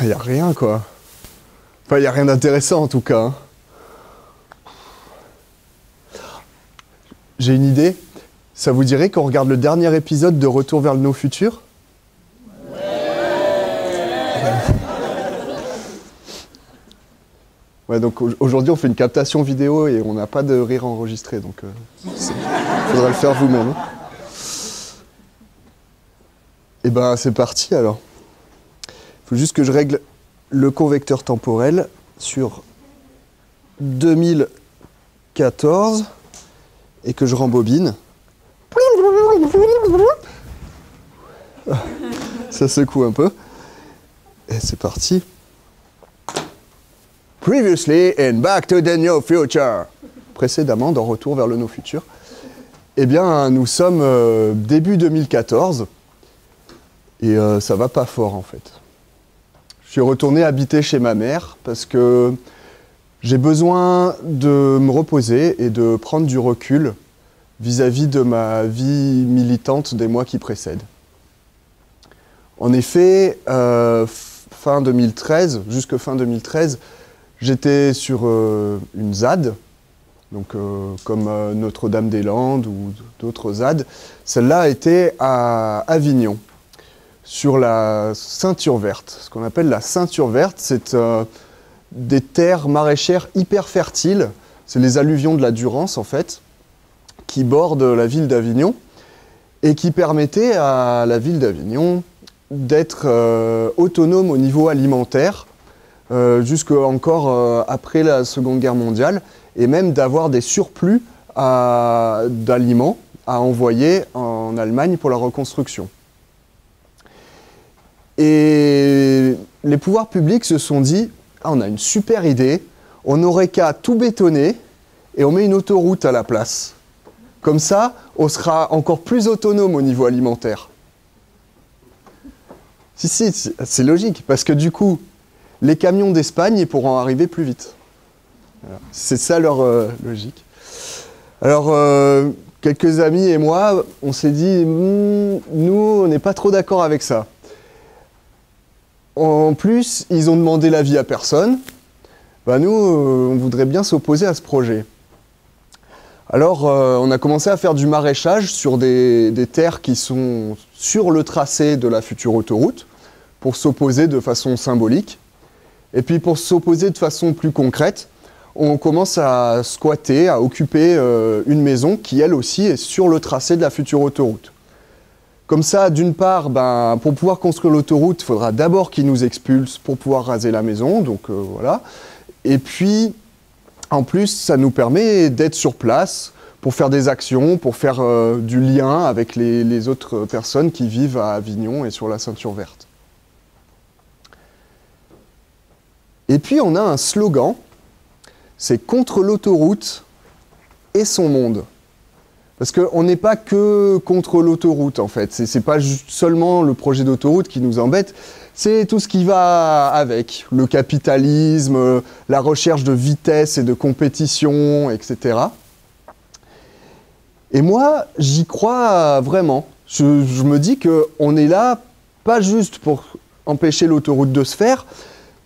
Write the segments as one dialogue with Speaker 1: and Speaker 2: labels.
Speaker 1: Il n'y a rien, quoi. Enfin, il n'y a rien d'intéressant, en tout cas. Hein. J'ai une idée. Ça vous dirait qu'on regarde le dernier épisode de Retour vers nos futurs? Ouais, donc aujourd'hui on fait une captation vidéo et on n'a pas de rire enregistré, donc faudra le faire vous-même. Et ben c'est parti alors. Il faut juste que je règle le convecteur temporel sur 2014 et que je rembobine. Ça secoue un peu. Et c'est parti. Previously in Back to the Near Future. Précédemment, dans Retour vers le No Future. Eh bien, nous sommes début 2014. Et ça va pas fort, en fait. Je suis retourné habiter chez ma mère parce que j'ai besoin de me reposer et de prendre du recul vis-à-vis de ma vie militante des mois qui précèdent. En effet, fin 2013, jusque fin 2013, j'étais sur une ZAD, donc comme Notre-Dame-des-Landes ou d'autres ZAD. Celle-là était à Avignon, sur la ceinture verte. Ce qu'on appelle la ceinture verte, c'est des terres maraîchères hyper fertiles. C'est les alluvions de la Durance, en fait, qui bordent la ville d'Avignon et qui permettaient à la ville d'Avignon d'être autonome au niveau alimentaire, jusqu'encore après la Seconde Guerre mondiale, et même d'avoir des surplus d'aliments à envoyer en Allemagne pour la reconstruction. Et les pouvoirs publics se sont dit « Ah, on a une super idée, on n'aurait qu'à tout bétonner et on met une autoroute à la place. Comme ça, on sera encore plus autonome au niveau alimentaire. » Si, c'est logique, parce que du coup, les camions d'Espagne, ils pourront arriver plus vite. Voilà. C'est ça leur logique. Alors, quelques amis et moi, on s'est dit, nous, on n'est pas trop d'accord avec ça. En plus, ils ont demandé l'avis à personne. Bah, nous, on voudrait bien s'opposer à ce projet. Alors, on a commencé à faire du maraîchage sur des terres qui sont sur le tracé de la future autoroute, pour s'opposer de façon symbolique. Et puis pour s'opposer de façon plus concrète, on commence à squatter, à occuper une maison qui, elle aussi, est sur le tracé de la future autoroute. Comme ça, d'une part, pour pouvoir construire l'autoroute, il faudra d'abord qu'ils nous expulsent pour pouvoir raser la maison, donc voilà. Et puis, en plus, ça nous permet d'être sur place pour faire des actions, pour faire du lien avec les autres personnes qui vivent à Avignon et sur la ceinture verte. Et puis on a un slogan, c'est « Contre l'autoroute et son monde ». Parce qu'on n'est pas que contre l'autoroute en fait, c'est pas seulement le projet d'autoroute qui nous embête, c'est tout ce qui va avec, le capitalisme, la recherche de vitesse et de compétition, etc. Et moi, j'y crois vraiment. Je me dis qu'on est là, pas juste pour empêcher l'autoroute de se faire,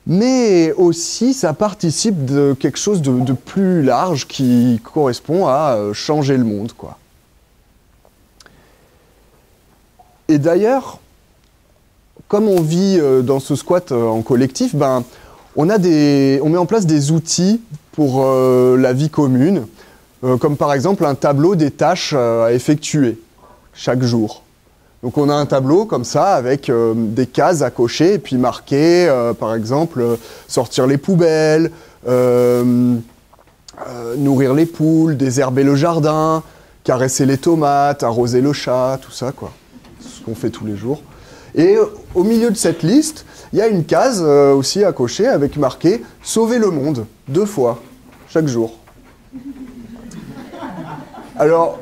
Speaker 1: mais aussi ça participe de quelque chose de plus large qui correspond à changer le monde, quoi. Et d'ailleurs, comme on vit dans ce squat en collectif, on met en place des outils pour la vie commune, comme par exemple un tableau des tâches à effectuer chaque jour. Donc on a un tableau comme ça avec des cases à cocher et puis marqué, par exemple, sortir les poubelles, nourrir les poules, désherber le jardin, caresser les tomates, arroser le chat, tout ça, quoi. Ce qu'on fait tous les jours. Et au milieu de cette liste, il y a une case aussi à cocher avec marqué « Sauver le monde » 2 fois, chaque jour. Alors,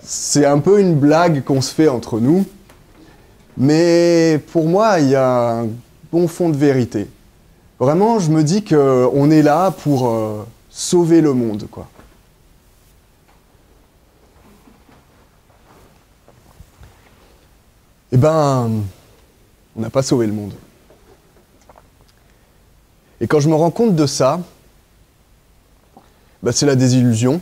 Speaker 1: c'est un peu une blague qu'on se fait entre nous, mais pour moi, il y a un bon fond de vérité. Vraiment, je me dis qu'on est là pour sauver le monde, quoi. Eh ben, on n'a pas sauvé le monde. Et quand je me rends compte de ça, bah, c'est la désillusion.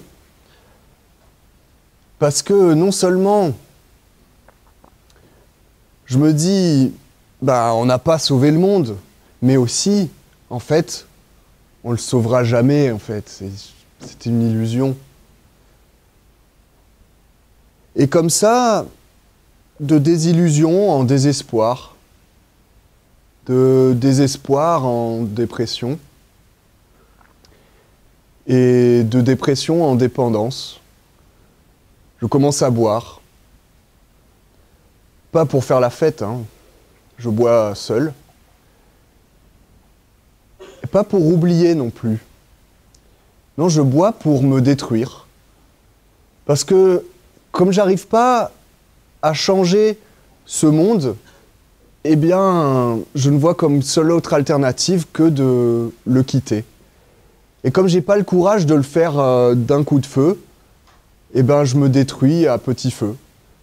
Speaker 1: Parce que non seulement je me dis, bah, on n'a pas sauvé le monde, mais aussi, en fait, on le sauvera jamais, en fait. C'était une illusion. Et comme ça, de désillusion en désespoir, de désespoir en dépression, et de dépression en dépendance, je commence à boire. Pas pour faire la fête, hein. Je bois seul. Et pas pour oublier non plus. Non, je bois pour me détruire. Parce que, comme j'arrive pas à changer ce monde, eh bien, je ne vois comme seule autre alternative que de le quitter. Et comme j'ai pas le courage de le faire d'un coup de feu, eh ben, je me détruis à petit feu.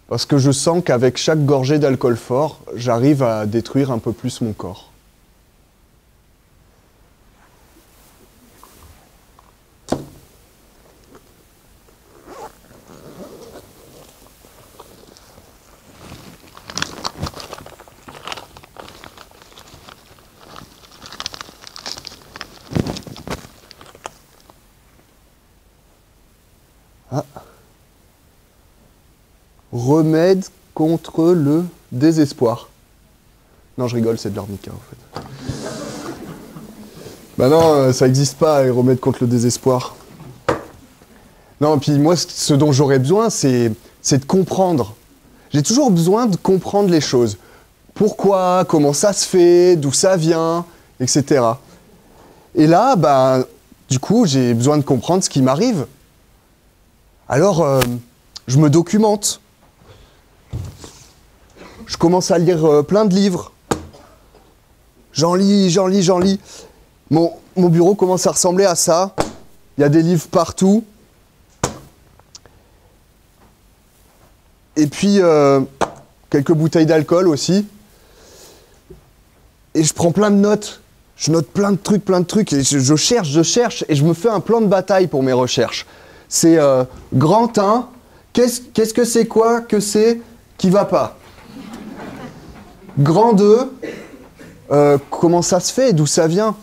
Speaker 1: Parce que je sens qu'avec chaque gorgée d'alcool fort, j'arrive à détruire un peu plus mon corps. Ah. Remède contre le désespoir. Non, je rigole, c'est de l'arnica en fait. Bah non, ça n'existe pas, les remèdes contre le désespoir. Non, puis moi, ce dont j'aurais besoin, c'est de comprendre. J'ai toujours besoin de comprendre les choses. Pourquoi, comment ça se fait, d'où ça vient, etc. Et là, bah, du coup, j'ai besoin de comprendre ce qui m'arrive. Alors, je me documente. Je commence à lire plein de livres. J'en lis. Mon bureau commence à ressembler à ça. Il y a des livres partout. Et puis, quelques bouteilles d'alcool aussi. Et je prends plein de notes. Je note plein de trucs. Et je cherche. Et je me fais un plan de bataille pour mes recherches. C'est grand 1. Qu'est-ce que c'est quoi que c'est qui va pas? Grand 2, comment ça se fait, d'où ça vient?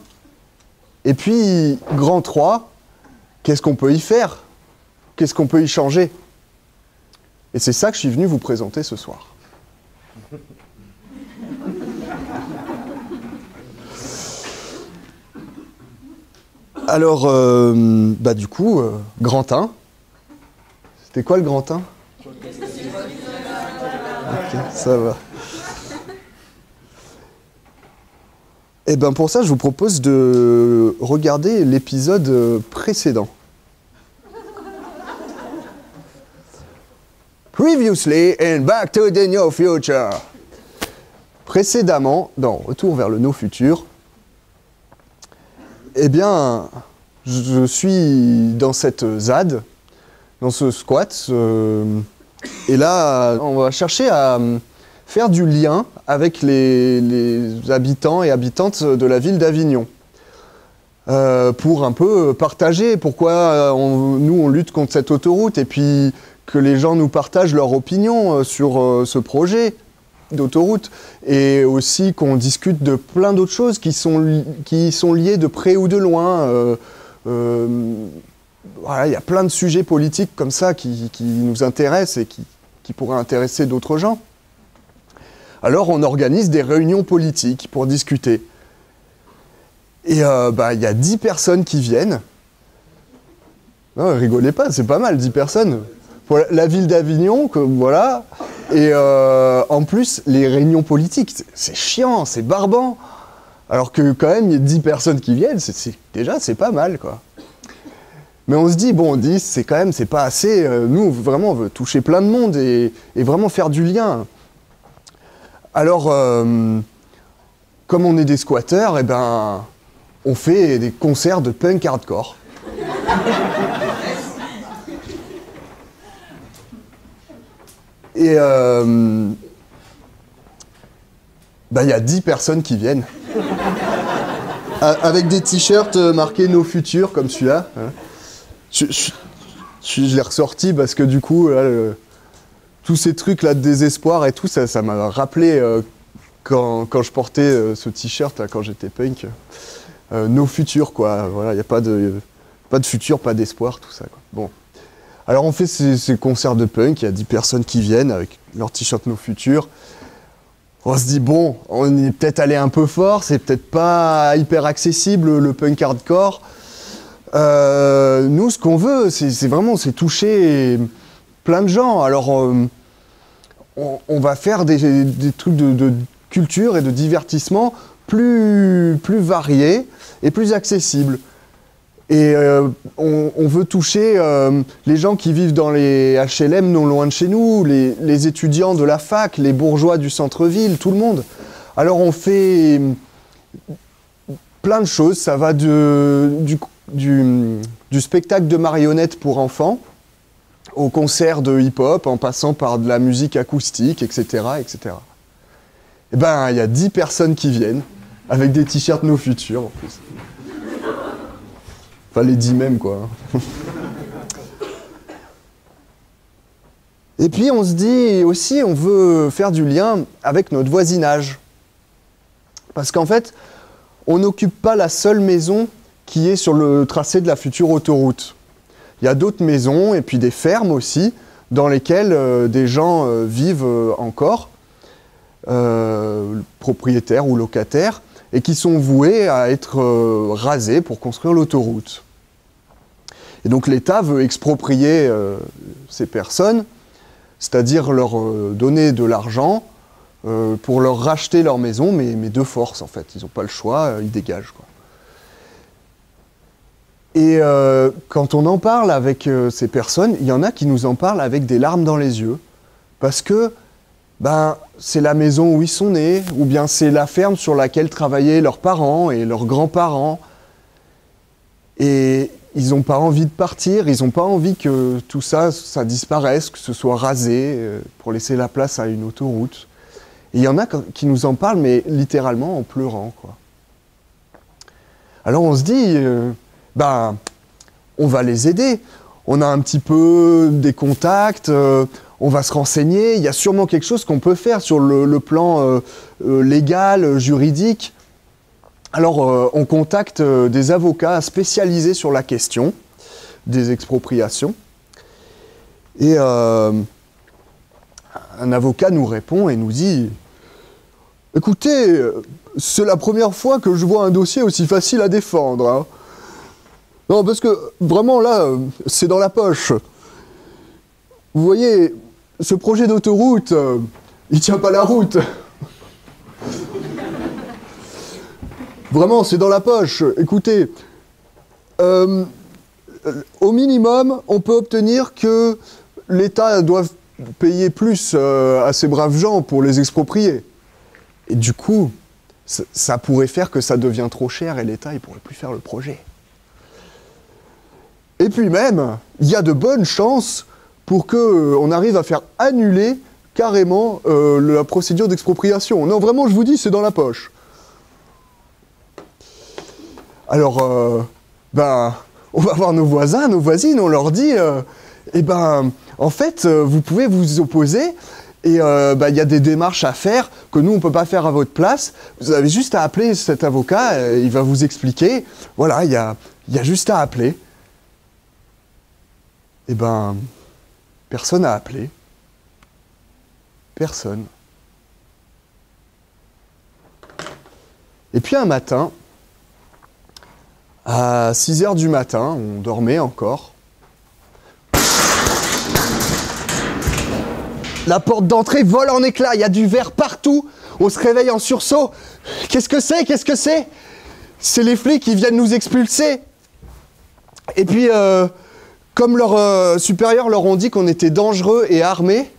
Speaker 1: Et puis, grand 3, qu'est-ce qu'on peut y faire? Qu'est-ce qu'on peut y changer? Et c'est ça que je suis venu vous présenter ce soir. Alors, bah du coup, grand 1. C'était quoi le grand 1? Ok, ça va. Et bien pour ça, je vous propose de regarder l'épisode précédent. Previously in Back to the Near Future. Précédemment, dans Retour vers le No Future, eh bien, je suis dans cette ZAD, dans ce squat, et là, on va chercher à faire du lien avec les habitants et habitantes de la ville d'Avignon. Pour un peu partager pourquoi nous on lutte contre cette autoroute et puis que les gens nous partagent leur opinion sur ce projet d'autoroute et aussi qu'on discute de plein d'autres choses qui sont liées de près ou de loin. Voilà, il y a plein de sujets politiques comme ça qui nous intéressent et qui pourraient intéresser d'autres gens. Alors on organise des réunions politiques pour discuter. Et bah, y a 10 personnes qui viennent. Non, rigolez pas, c'est pas mal, 10 personnes. Pour la ville d'Avignon, voilà. Et en plus, les réunions politiques, c'est chiant, c'est barbant. Alors que quand même, il y a 10 personnes qui viennent, déjà, c'est pas mal, quoi. Mais on se dit, bon, 10, c'est quand même, c'est pas assez. Nous, vraiment, on veut toucher plein de monde et vraiment faire du lien. Alors, comme on est des squatteurs, eh ben, on fait des concerts de punk hardcore. Et bah, y a 10 personnes qui viennent. Avec des t-shirts marqués Nos Futurs, comme celui-là. Hein. Je l'ai ressorti parce que du coup, là, tous ces trucs-là de désespoir et tout, ça m'a rappelé quand je portais ce t-shirt, là, quand j'étais punk. Nos Futurs, quoi. Voilà, il n'y a pas de futur, pas d'espoir, tout ça, quoi. Bon. Alors on fait ces concerts de punk, il y a 10 personnes qui viennent avec leur t-shirt Nos Futurs. On se dit, bon, on est peut-être allé un peu fort, c'est peut-être pas hyper accessible le punk hardcore. Nous, ce qu'on veut, c'est vraiment toucher plein de gens. Alors, on va faire des trucs de culture et de divertissement plus variés et plus accessibles. Et on veut toucher les gens qui vivent dans les HLM non loin de chez nous, les étudiants de la fac, les bourgeois du centre-ville, tout le monde. Alors on fait plein de choses, ça va du spectacle de marionnettes pour enfants, au concert de hip-hop, en passant par de la musique acoustique, etc., etc. Et ben, il y a 10 personnes qui viennent, avec des t-shirts Nos Futurs, en plus. Enfin, les 10 mêmes, quoi. Et puis, on se dit aussi, on veut faire du lien avec notre voisinage. Parce qu'en fait, on n'occupe pas la seule maison qui est sur le tracé de la future autoroute. Il y a d'autres maisons, et puis des fermes aussi, dans lesquelles des gens vivent encore, propriétaires ou locataires, et qui sont voués à être rasés pour construire l'autoroute. Et donc l'État veut exproprier ces personnes, c'est-à-dire leur donner de l'argent pour leur racheter leur maison, mais de force en fait. Ils n'ont pas le choix, ils dégagent, quoi. Et quand on en parle avec ces personnes, il y en a qui nous en parlent avec des larmes dans les yeux, parce que c'est la maison où ils sont nés, ou bien c'est la ferme sur laquelle travaillaient leurs parents et leurs grands-parents. Et ils n'ont pas envie de partir, ils n'ont pas envie que tout ça, ça disparaisse, que ce soit rasé pour laisser la place à une autoroute. Et il y en a qui nous en parlent, mais littéralement en pleurant, quoi. Alors on se dit, on va les aider. On a un petit peu des contacts, on va se renseigner. Il y a sûrement quelque chose qu'on peut faire sur le plan légal, juridique. Alors, on contacte des avocats spécialisés sur la question des expropriations. Et un avocat nous répond et nous dit « Écoutez, c'est la première fois que je vois un dossier aussi facile à défendre, hein. Non, parce que vraiment là, c'est dans la poche. Vous voyez, ce projet d'autoroute, il tient pas la route. Vraiment, c'est dans la poche. Écoutez, au minimum, on peut obtenir que l'État doive payer plus à ces braves gens pour les exproprier. Et du coup, ça pourrait faire que ça devient trop cher et l'État, il pourrait plus faire le projet. Et puis même, il y a de bonnes chances pour qu'on arrive à faire annuler carrément la procédure d'expropriation. Non, vraiment, je vous dis, c'est dans la poche. Alors, on va voir nos voisins, nos voisines, on leur dit, en fait, vous pouvez vous opposer, et il y a des démarches à faire que nous, on ne peut pas faire à votre place. Vous avez juste à appeler cet avocat, il va vous expliquer. Voilà, il y a juste à appeler. Eh ben, personne n'a appelé. Personne. Et puis un matin, à 6 h du matin, on dormait encore. La porte d'entrée vole en éclats, il y a du verre partout. On se réveille en sursaut. Qu'est-ce que c'est? Qu'est-ce que c'est? C'est les flics qui viennent nous expulser. Et puis, comme leurs supérieurs leur ont dit qu'on était dangereux et armés,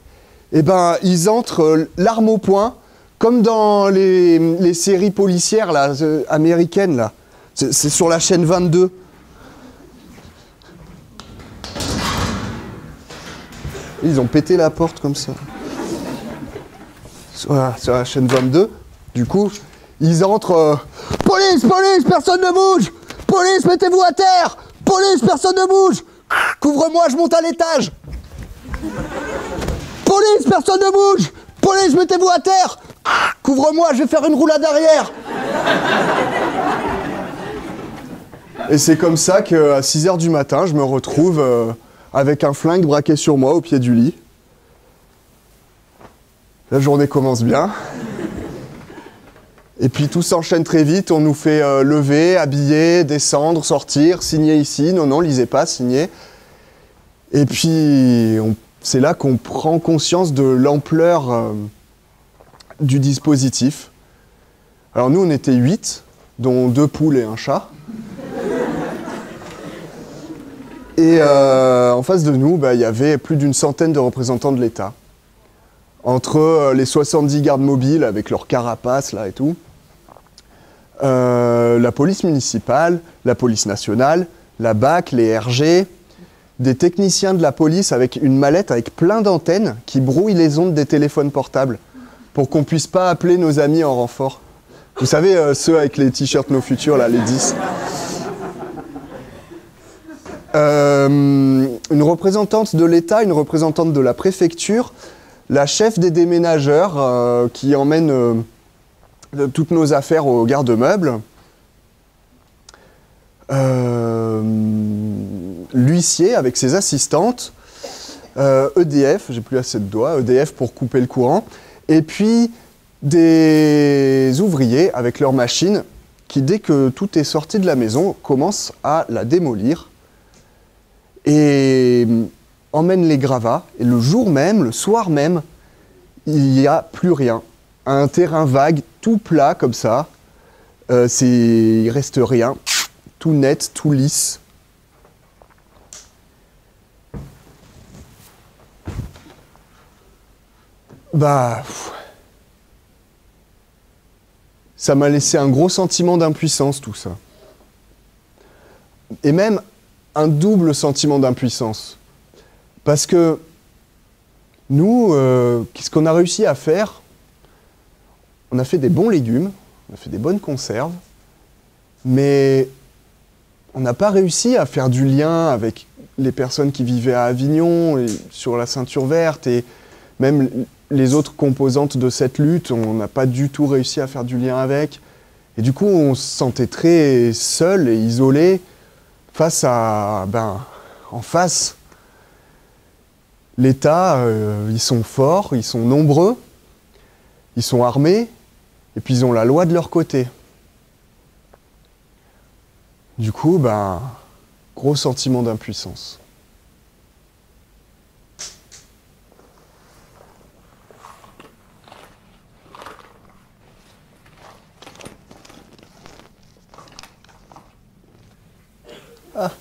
Speaker 1: eh ben, ils entrent l'arme au poing, comme dans les séries policières là, américaines. Là. C'est sur la chaîne 22. Ils ont pété la porte comme ça. Sur la chaîne 22. Du coup, ils entrent... Police! Police, police, personne ne bouge! Police, mettez-vous à terre! Police, personne ne bouge! Couvre-moi, je monte à l'étage! Police, personne ne bouge! Police, mettez-vous à terre! Couvre-moi, je vais faire une roulade arrière! Et c'est comme ça qu'à 6 h du matin, je me retrouve avec un flingue braqué sur moi au pied du lit. La journée commence bien. Et puis tout s'enchaîne très vite, on nous fait lever, habiller, descendre, sortir, signer ici. Non, non, lisez pas, signez. Et puis c'est là qu'on prend conscience de l'ampleur du dispositif. Alors nous, on était 8, dont 2 poules et un chat. Et en face de nous, il y avait plus d'une centaine de représentants de l'État. Entre les 70 gardes mobiles avec leurs carapaces là et tout, la police municipale, la police nationale, la BAC, les RG, des techniciens de la police avec une mallette avec plein d'antennes qui brouillent les ondes des téléphones portables pour qu'on puisse pas appeler nos amis en renfort. Vous savez, ceux avec les t-shirts No Future, là, les 10. Une représentante de l'État, une représentante de la préfecture, la chef des déménageurs qui emmène toutes nos affaires au garde-meubles, l'huissier avec ses assistantes, EDF, j'ai plus assez de doigts, EDF pour couper le courant, et puis des ouvriers avec leurs machines qui, dès que tout est sorti de la maison, commencent à la démolir et emmènent les gravats. Et le jour même, le soir même, il n'y a plus rien. Un terrain vague, tout plat comme ça, il reste rien, tout net, tout lisse. Ça m'a laissé un gros sentiment d'impuissance, tout ça. Et même un double sentiment d'impuissance. Parce que nous, qu'est-ce qu'on a réussi à faire? On a fait des bons légumes, on a fait des bonnes conserves, mais on n'a pas réussi à faire du lien avec les personnes qui vivaient à Avignon, et sur la ceinture verte, et même les autres composantes de cette lutte, on n'a pas du tout réussi à faire du lien avec. Et du coup, on se sentait très seul et isolé face à... en face, l'État, ils sont forts, ils sont nombreux, ils sont armés, et puis ils ont la loi de leur côté. Du coup, gros sentiment d'impuissance. Ah,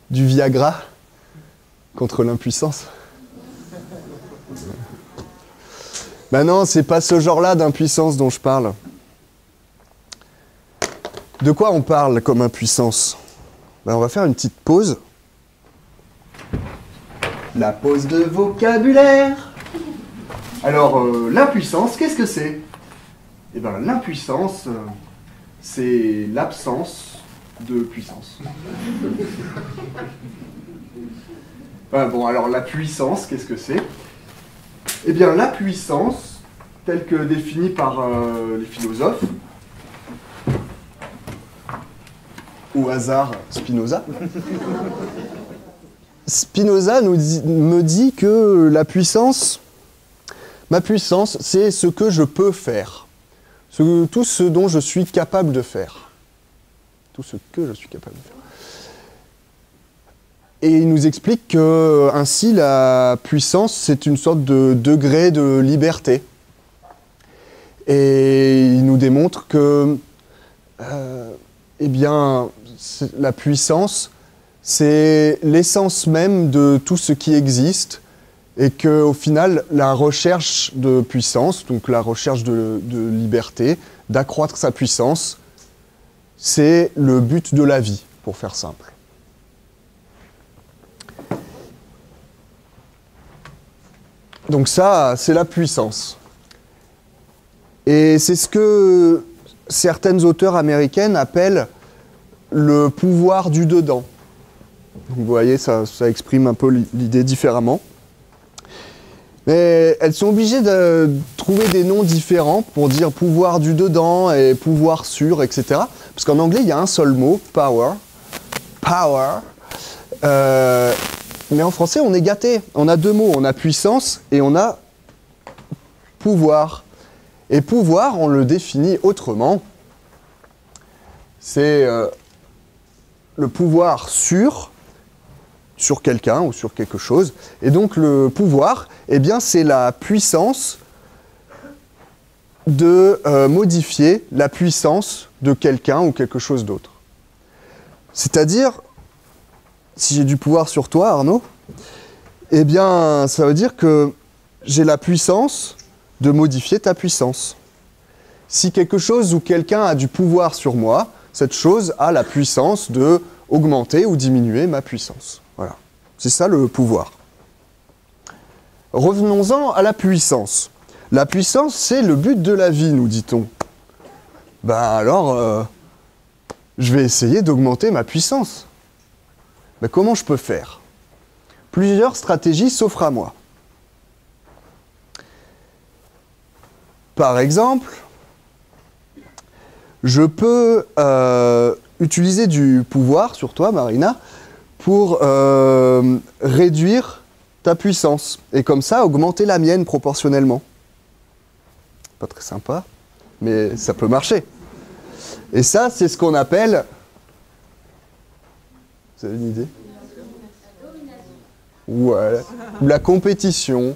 Speaker 1: du Viagra contre l'impuissance. Non, c'est pas ce genre-là d'impuissance dont je parle. De quoi on parle comme impuissance? On va faire une petite pause. La pause de vocabulaire. Alors, l'impuissance, qu'est-ce que c'est? Eh bien, l'impuissance, c'est l'absence de puissance. Alors la puissance, qu'est-ce que c'est? Eh bien, la puissance, telle que définie par les philosophes, au hasard Spinoza, Spinoza me dit que la puissance, ma puissance, c'est ce que je peux faire, tout ce dont je suis capable de faire. Tout ce que je suis capable de faire. Et il nous explique que, ainsi, la puissance, c'est une sorte de degré de liberté. Et il nous démontre que, la puissance, c'est l'essence même de tout ce qui existe, et qu'au final, la recherche de puissance, donc la recherche de liberté, d'accroître sa puissance, c'est le but de la vie, pour faire simple. Donc ça, c'est la puissance. Et c'est ce que certaines auteurs américaines appellent le pouvoir du dedans. Vous voyez, ça exprime un peu l'idée différemment. Mais elles sont obligées de trouver des noms différents pour dire pouvoir du dedans et pouvoir sur, etc. Parce qu'en anglais, il y a un seul mot, power. Power. Mais en français, on est gâté. On a deux mots. On a puissance et on a pouvoir. Et pouvoir, on le définit autrement. C'est le pouvoir sur quelqu'un ou sur quelque chose. Et donc le pouvoir, eh bien, c'est la puissance de modifier la puissance de quelqu'un ou quelque chose d'autre. C'est-à-dire, si j'ai du pouvoir sur toi, Arnaud, eh bien, ça veut dire que j'ai la puissance de modifier ta puissance. Si quelque chose ou quelqu'un a du pouvoir sur moi, cette chose a la puissance de augmenter ou diminuer ma puissance. Voilà. C'est ça le pouvoir. Revenons-en à la puissance. La puissance, c'est le but de la vie, nous dit-on. Ben alors, je vais essayer d'augmenter ma puissance. Mais comment je peux faire? Plusieurs stratégies s'offrent à moi. Par exemple, je peux utiliser du pouvoir sur toi, Marina, pour réduire ta puissance. Et comme ça, augmenter la mienne proportionnellement. Pas très sympa, mais ça peut marcher. Et ça, c'est ce qu'on appelle... Vous avez une idée? Ouais. Ou la compétition.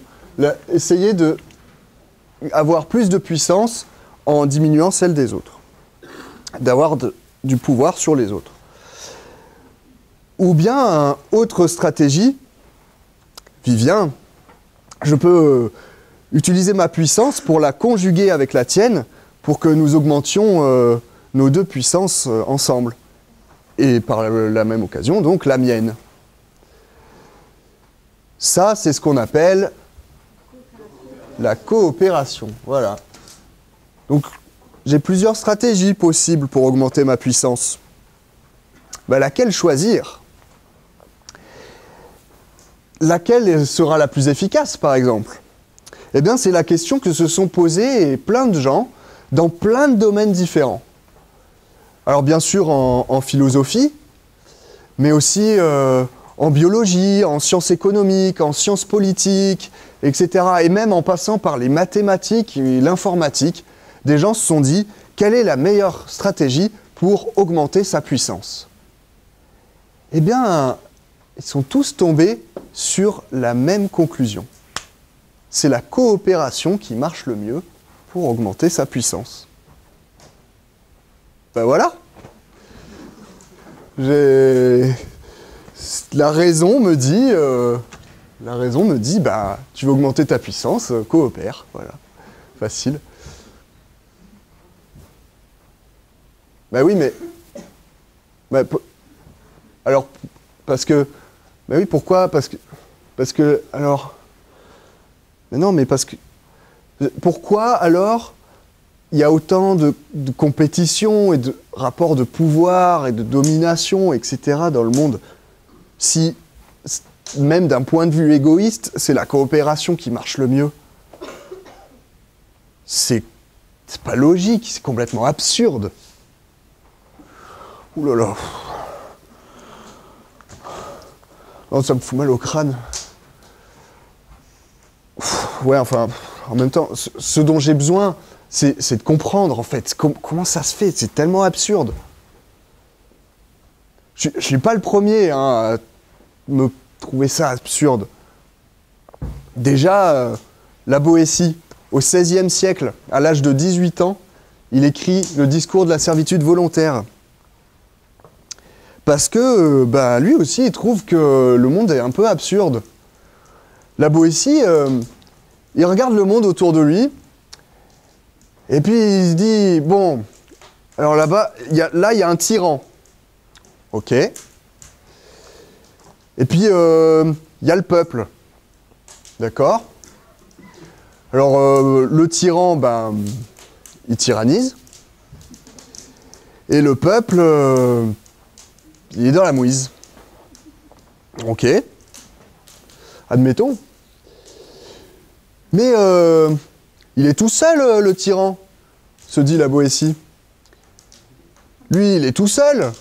Speaker 1: Essayer d'avoir plus de puissance en diminuant celle des autres. D'avoir du pouvoir sur les autres. Ou bien, autre stratégie, Vivien, je peux utiliser ma puissance pour la conjuguer avec la tienne pour que nous augmentions nos deux puissances ensemble. Et par la même occasion, donc, la mienne. Ça, c'est ce qu'on appelle la coopération. Voilà. Donc, j'ai plusieurs stratégies possibles pour augmenter ma puissance. Ben, laquelle choisir? Laquelle sera la plus efficace, par exemple? Eh bien, c'est la question que se sont posées plein de gens dans plein de domaines différents. Alors, bien sûr, en philosophie, mais aussi en biologie, en sciences économiques, en sciences politiques, etc. Et même en passant par les mathématiques et l'informatique, des gens se sont dit, quelle est la meilleure stratégie pour augmenter sa puissance? Eh bien, ils sont tous tombés sur la même conclusion. C'est la coopération qui marche le mieux pour augmenter sa puissance. Ben voilà. La raison me dit, bah, tu veux augmenter ta puissance, coopère. Voilà. Facile. Ben oui, mais... Ben, alors, parce que... Ben oui, pourquoi? Parce que... Alors... Mais non, mais parce que... Pourquoi, alors, il y a autant de compétition et de rapports de pouvoir et de domination, etc. dans le monde, si, même d'un point de vue égoïste, c'est la coopération qui marche le mieux? C'est pas logique, c'est complètement absurde. Ouh là là. Oh, ça me fout mal au crâne. Ouais, enfin, en même temps, ce dont j'ai besoin, c'est de comprendre, en fait, comment ça se fait. C'est tellement absurde. Je ne suis pas le premier à me trouver ça absurde. Déjà, la Boétie, au XVIe siècle, à l'âge de 18 ans, il écrit le discours de la servitude volontaire. Parce que, bah, lui aussi, il trouve que le monde est un peu absurde. La Boétie, il regarde le monde autour de lui, et puis il se dit, bon, alors là-bas, il y a un tyran. Ok. Et puis, il y a le peuple. D'accord? Alors, le tyran, ben, il tyrannise. Et le peuple, il est dans la mouise. Ok. Admettons. Mais il est tout seul, le tyran, se dit la Boétie. Lui, il est tout seul.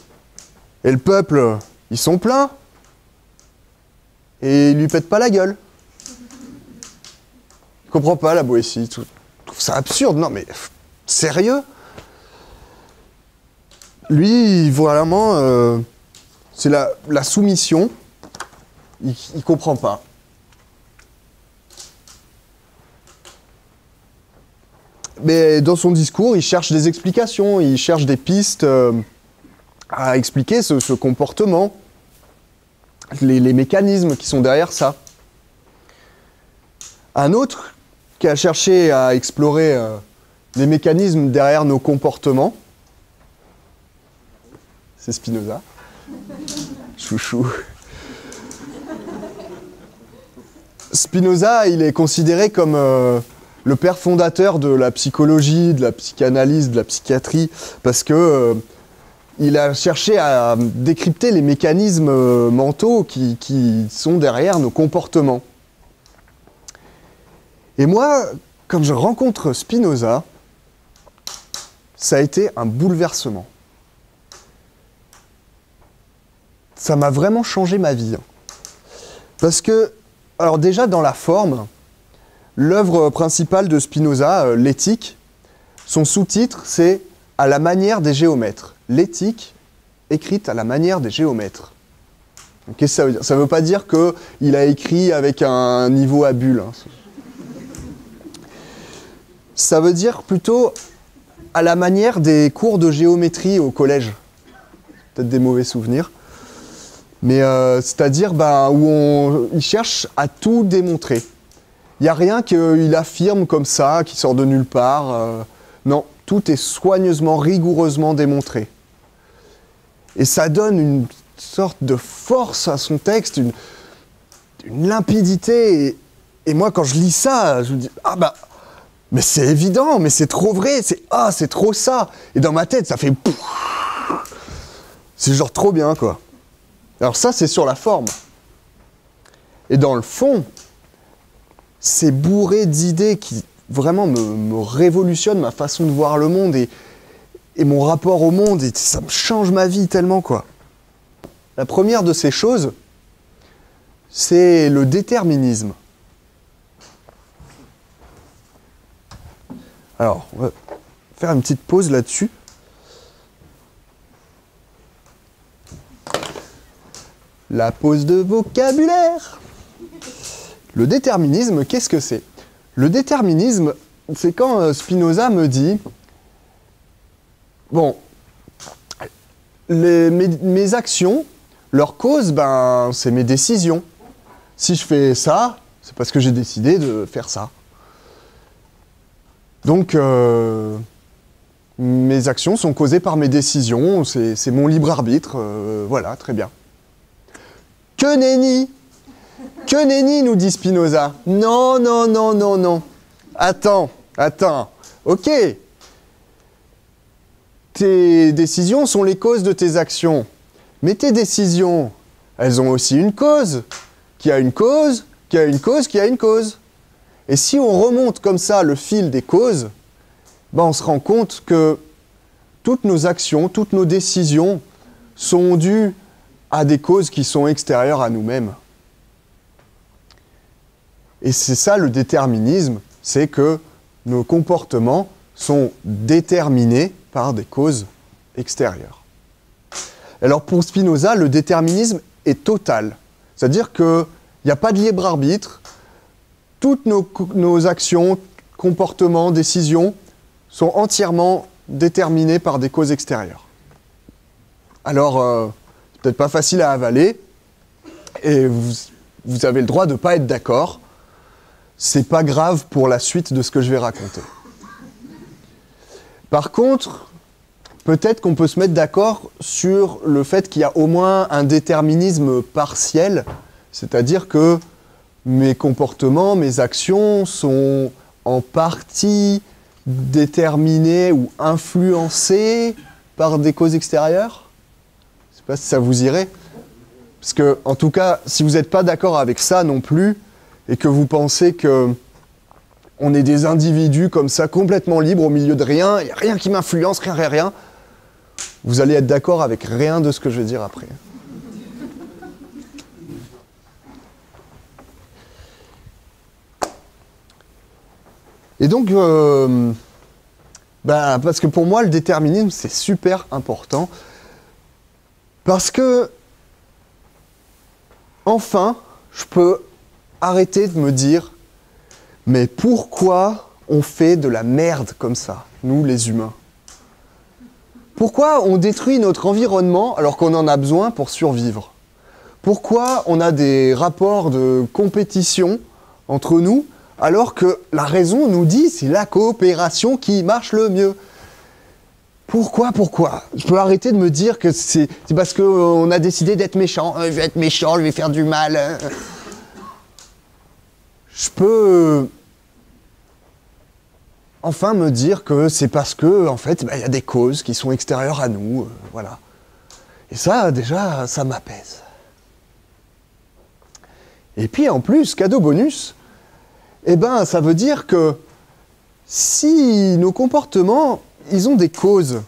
Speaker 1: Et le peuple, ils sont pleins. Et il lui pète pas la gueule. Je comprends pas la Boétie. Je trouve ça absurde. Non mais, sérieux? Lui, vraiment, c'est la soumission. Il comprend pas. Mais dans son discours, il cherche des explications, il cherche des pistes à expliquer ce comportement, les mécanismes qui sont derrière ça. Un autre qui a cherché à explorer les mécanismes derrière nos comportements, c'est Spinoza. Chouchou. Spinoza, il est considéré comme le père fondateur de la psychologie, de la psychanalyse, de la psychiatrie, parce que il a cherché à décrypter les mécanismes mentaux qui sont derrière nos comportements. Et moi, quand je rencontre Spinoza, ça a été un bouleversement. Ça m'a vraiment changé ma vie. Parce que, alors déjà dans la forme, l'œuvre principale de Spinoza, l'Éthique, son sous-titre c'est « À la manière des géomètres ». L'éthique écrite à la manière des géomètres. Qu'est-ce que ça veut dire? Ça ne veut pas dire qu'il a écrit avec un niveau à bulle. Hein. Ça veut dire plutôt à la manière des cours de géométrie au collège. Peut-être des mauvais souvenirs. Mais c'est-à-dire où il cherche à tout démontrer. Il n'y a rien qu'il affirme comme ça, qui sort de nulle part. Non, tout est soigneusement, rigoureusement démontré. Et ça donne une sorte de force à son texte, une limpidité. Et moi, quand je lis ça, je me dis, mais c'est évident, mais c'est trop vrai, c'est trop ça. Et dans ma tête, ça fait... C'est genre trop bien, quoi. Alors ça, c'est sur la forme. Et dans le fond, c'est bourré d'idées qui vraiment me révolutionnent ma façon de voir le monde et mon rapport au monde. Et ça me change ma vie tellement, quoi. La première de ces choses, c'est le déterminisme. Alors, on va faire une petite pause là-dessus. La pause de vocabulaire. Le déterminisme, qu'est-ce que c'est? Le déterminisme, c'est quand Spinoza me dit bon, mes actions, leur cause, c'est mes décisions. Si je fais ça, c'est parce que j'ai décidé de faire ça. Donc, mes actions sont causées par mes décisions, c'est mon libre arbitre, voilà, très bien. Que nenni! Que nenni, nous dit Spinoza. Non, non, non, non, non. Attends. Ok. Tes décisions sont les causes de tes actions. Mais tes décisions, elles ont aussi une cause, qui a une cause, qui a une cause, qui a une cause. Et si on remonte comme ça le fil des causes, on se rend compte que toutes nos actions, toutes nos décisions sont dues à des causes qui sont extérieures à nous-mêmes. Et c'est ça le déterminisme, c'est que nos comportements sont déterminés par des causes extérieures. Alors pour Spinoza, le déterminisme est total. C'est-à-dire qu'il n'y a pas de libre arbitre. Toutes nos actions, comportements, décisions sont entièrement déterminés par des causes extérieures. Alors, c'est peut-être pas facile à avaler, et vous avez le droit de ne pas être d'accord. C'est pas grave pour la suite de ce que je vais raconter. Par contre, peut-être qu'on peut se mettre d'accord sur le fait qu'il y a au moins un déterminisme partiel, c'est-à-dire que mes comportements, mes actions sont en partie déterminés ou influencés par des causes extérieures? Je ne sais pas si ça vous irait. Parce que, en tout cas, si vous n'êtes pas d'accord avec ça non plus, et que vous pensez que on est des individus comme ça, complètement libres, au milieu de rien, il n'y a rien qui m'influence, rien, vous allez être d'accord avec rien de ce que je vais dire après. Et donc, parce que pour moi, le déterminisme, c'est super important. Parce que, enfin, je peux arrêter de me dire, mais pourquoi on fait de la merde comme ça, nous les humains? Pourquoi on détruit notre environnement alors qu'on en a besoin pour survivre? Pourquoi on a des rapports de compétition entre nous alors que la raison nous dit c'est la coopération qui marche le mieux? Pourquoi? Je peux arrêter de me dire que c'est parce qu'on a décidé d'être méchant. Je vais être méchant, je vais faire du mal. Je peux enfin me dire que c'est parce que, en fait, y a des causes qui sont extérieures à nous, voilà. Et ça, déjà, ça m'apaise. Et puis, en plus, cadeau bonus, ça veut dire que si nos comportements, ils ont des causes,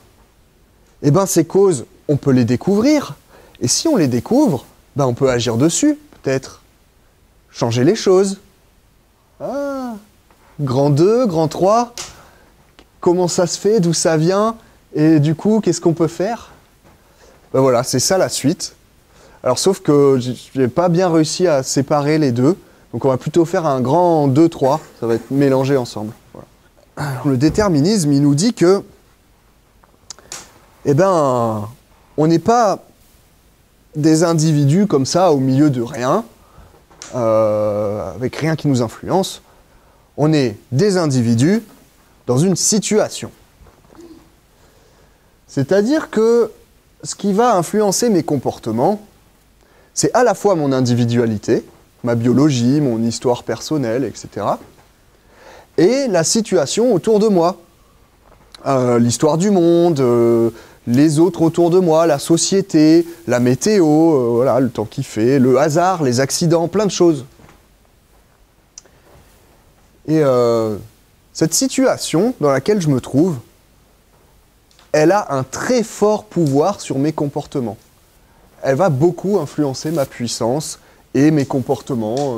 Speaker 1: ces causes, on peut les découvrir. Et si on les découvre, on peut agir dessus, peut-être. Changer les choses. Ah, grand 2, grand 3, comment ça se fait, d'où ça vient, et du coup, qu'est-ce qu'on peut faire? Voilà, c'est ça la suite. Alors, sauf que je n'ai pas bien réussi à séparer les deux, donc on va plutôt faire un grand 2, 3, ça va être mélangé ensemble. Voilà. Alors, le déterminisme, il nous dit que, on n'est pas des individus comme ça, au milieu de rien, avec rien qui nous influence. On est des individus dans une situation. C'est-à-dire que ce qui va influencer mes comportements, c'est à la fois mon individualité, ma biologie, mon histoire personnelle, etc., et la situation autour de moi. L'histoire du monde, les autres autour de moi, la société, la météo, voilà, le temps qu'il fait, le hasard, les accidents, plein de choses. Et cette situation dans laquelle je me trouve, elle a un très fort pouvoir sur mes comportements. Elle va beaucoup influencer ma puissance et mes comportements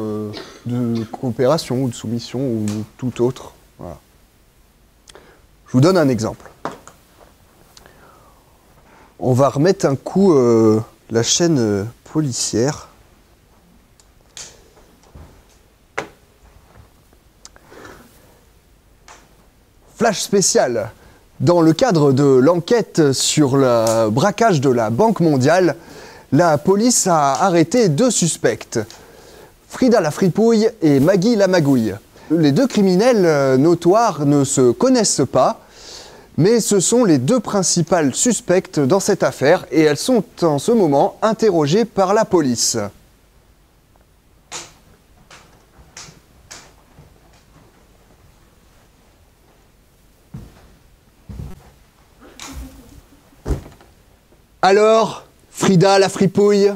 Speaker 1: de coopération ou de soumission ou tout autre. Voilà. Je vous donne un exemple. On va remettre un coup la chaîne policière. Flash spécial. Dans le cadre de l'enquête sur le braquage de la Banque mondiale, la police a arrêté 2 suspects, Frida la fripouille et Maggie la magouille. Les 2 criminels notoires ne se connaissent pas, mais ce sont les 2 principales suspectes dans cette affaire et elles sont en ce moment interrogées par la police. Alors, Frida la fripouille,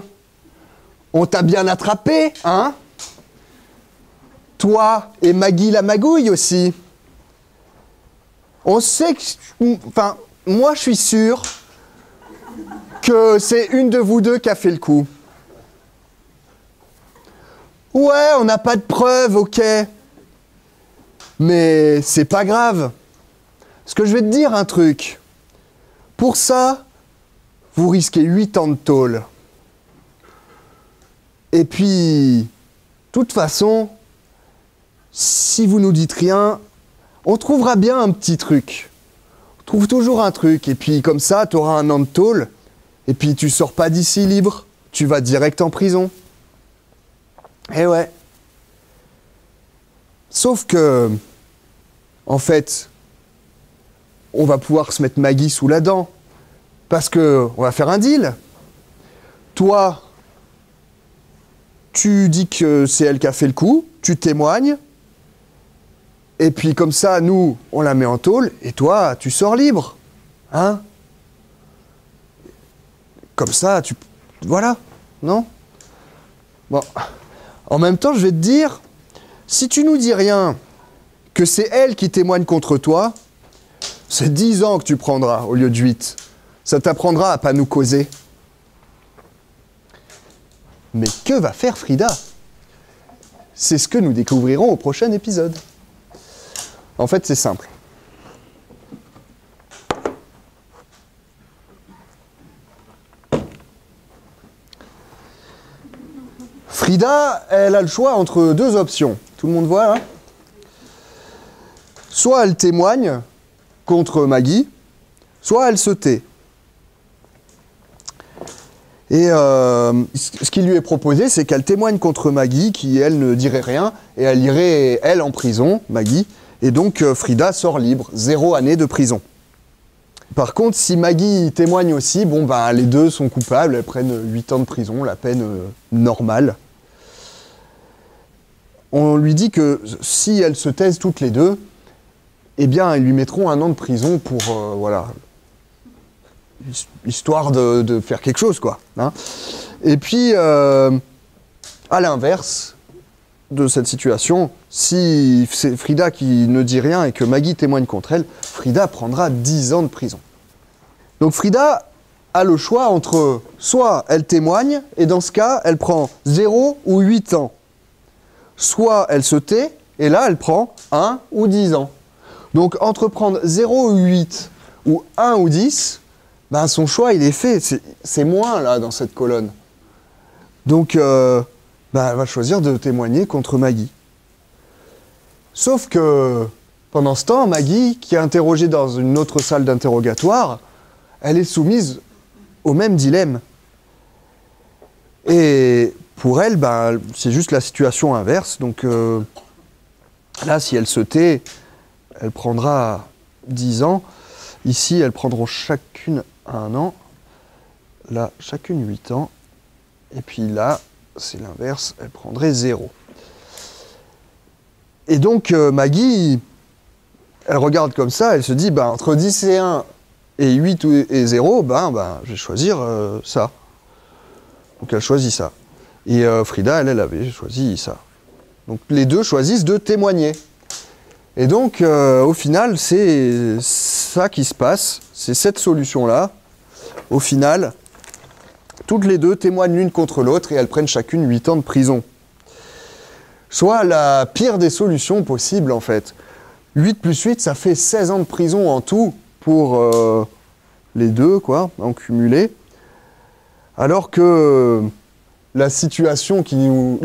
Speaker 1: on t'a bien attrapé, hein? Toi et Maggie la magouille aussi. On sait que... Enfin, moi je suis sûr que c'est une de vous 2 qui a fait le coup. Ouais, on n'a pas de preuves, ok. Mais c'est pas grave. Parce que je vais te dire un truc. Pour ça... vous risquez 8 ans de tôle. Et puis, de toute façon, si vous nous dites rien, on trouvera bien un petit truc. On trouve toujours un truc, et puis comme ça, tu auras 1 an de tôle, et puis tu sors pas d'ici libre, tu vas direct en prison. Eh ouais. Sauf que, en fait, on va pouvoir se mettre Maggie sous la dent. Parce que on va faire un deal. Toi, tu dis que c'est elle qui a fait le coup, tu témoignes, et puis comme ça, nous, on la met en tôle, et toi, tu sors libre. Hein? comme ça, voilà, non? Bon. En même temps, je vais te dire, si tu nous dis rien, que c'est elle qui témoigne contre toi, c'est 10 ans que tu prendras au lieu de 8. Ça t'apprendra à pas nous causer. Mais que va faire Frida? C'est ce que nous découvrirons au prochain épisode. En fait, c'est simple. Frida, elle a le choix entre deux options. Tout le monde voit, là? Soit elle témoigne contre Maggie, soit elle se tait. Et ce qui lui est proposé, c'est qu'elle témoigne contre Maggie, qui, elle, ne dirait rien, et elle irait, elle, en prison, Maggie, et donc Frida sort libre, 0 année de prison. Par contre, si Maggie témoigne aussi, bon, ben, les deux sont coupables, elles prennent 8 ans de prison, la peine normale. On lui dit que si elles se taisent toutes les deux, eh bien, ils lui mettront 1 an de prison pour, voilà, histoire de faire quelque chose, quoi. Hein. Et puis, à l'inverse de cette situation, si c'est Frida qui ne dit rien et que Maggie témoigne contre elle, Frida prendra 10 ans de prison. Donc Frida a le choix entre soit elle témoigne, et dans ce cas, elle prend 0 ou 8 ans. Soit elle se tait, et là, elle prend 1 ou 10 ans. Donc, entre prendre 0 ou 8, ou 1 ou 10, ben, son choix, il est fait. C'est moins, là, dans cette colonne. Donc, ben, elle va choisir de témoigner contre Maggie. Sauf que, pendant ce temps, Maggie, qui est interrogée dans une autre salle d'interrogatoire, elle est soumise au même dilemme. Et pour elle, ben, c'est juste la situation inverse. Donc, là, si elle se tait, elle prendra 10 ans. Ici, elles prendront chacune 1 an. Là, chacune 8 ans. Et puis là, c'est l'inverse, elle prendrait 0. Et donc, Maggie, elle regarde comme ça, elle se dit, ben, entre 10 et 1 et 8 et 0, ben, je vais choisir ça. Donc, elle choisit ça. Et Frida, elle avait choisi ça. Donc, les deux choisissent de témoigner. Et donc, au final, c'est ça qui se passe, c'est cette solution-là. Au final, toutes les deux témoignent l'une contre l'autre et elles prennent chacune 8 ans de prison. Soit la pire des solutions possibles, en fait. 8 plus 8, ça fait 16 ans de prison en tout pour les deux, quoi, en cumulé. Alors que la solution qui nous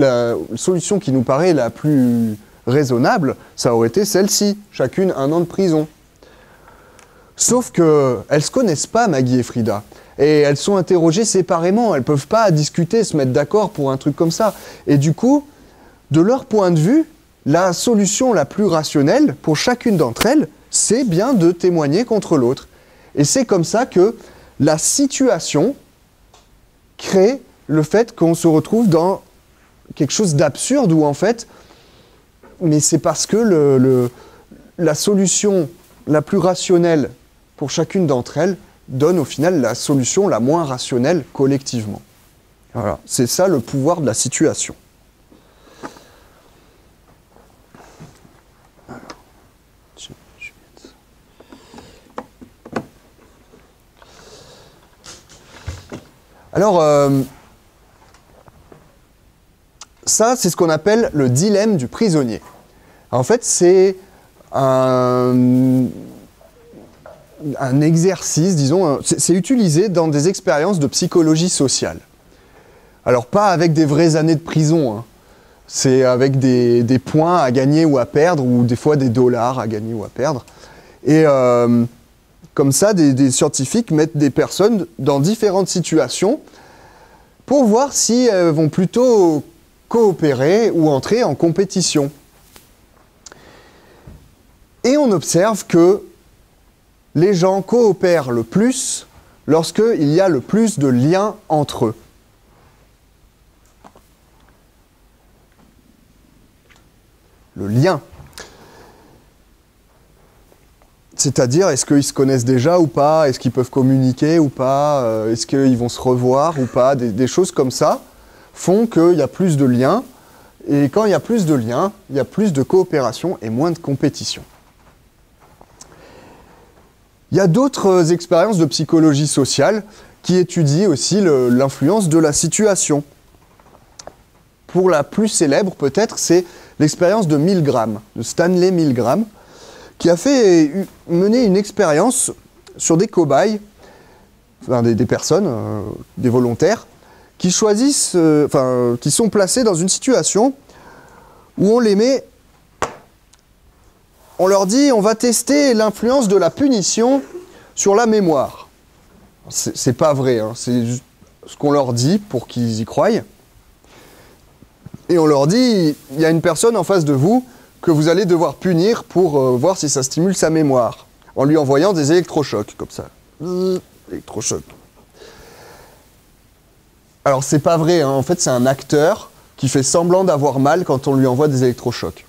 Speaker 1: paraît la plus raisonnable, ça aurait été celle-ci, chacune 1 an de prison. Sauf qu'elles ne se connaissent pas, Maggie et Frida. Et elles sont interrogées séparément, elles ne peuvent pas discuter, se mettre d'accord pour un truc comme ça. Et du coup, de leur point de vue, la solution la plus rationnelle pour chacune d'entre elles, c'est bien de témoigner contre l'autre. Et c'est comme ça que la situation crée le fait qu'on se retrouve dans quelque chose d'absurde où en fait, mais c'est parce que la solution la plus rationnelle pour chacune d'entre elles donne au final la solution la moins rationnelle collectivement. Voilà, c'est ça le pouvoir de la situation. Alors, ça, c'est ce qu'on appelle le dilemme du prisonnier. En fait, c'est un exercice, disons, c'est utilisé dans des expériences de psychologie sociale. Alors, pas avec des vraies années de prison, hein. C'est avec des points à gagner ou à perdre, ou des fois des dollars à gagner ou à perdre. Et comme ça, des scientifiques mettent des personnes dans différentes situations pour voir si elles vont plutôt coopérer ou entrer en compétition. Et on observe que les gens coopèrent le plus lorsqu'il y a le plus de liens entre eux. Le lien. C'est-à-dire, est-ce qu'ils se connaissent déjà ou pas? Est-ce qu'ils peuvent communiquer ou pas? Est-ce qu'ils vont se revoir ou pas? Des choses comme ça font qu'il y a plus de liens. Et quand il y a plus de liens, il y a plus de coopération et moins de compétition. Il y a d'autres expériences de psychologie sociale qui étudient aussi l'influence de la situation. Pour la plus célèbre, peut-être, c'est l'expérience de Milgram, de Stanley Milgram, qui a mené une expérience sur des cobayes, enfin des personnes, des volontaires, qui choisissent, qui sont placés dans une situation où on les met, on leur dit, on va tester l'influence de la punition sur la mémoire. C'est pas vrai, hein, c'est juste ce qu'on leur dit pour qu'ils y croient. Et on leur dit, il y a une personne en face de vous que vous allez devoir punir pour voir si ça stimule sa mémoire, en lui envoyant des électrochocs, comme ça. Électrochocs. Alors c'est pas vrai, hein. En fait c'est un acteur qui fait semblant d'avoir mal quand on lui envoie des électrochocs.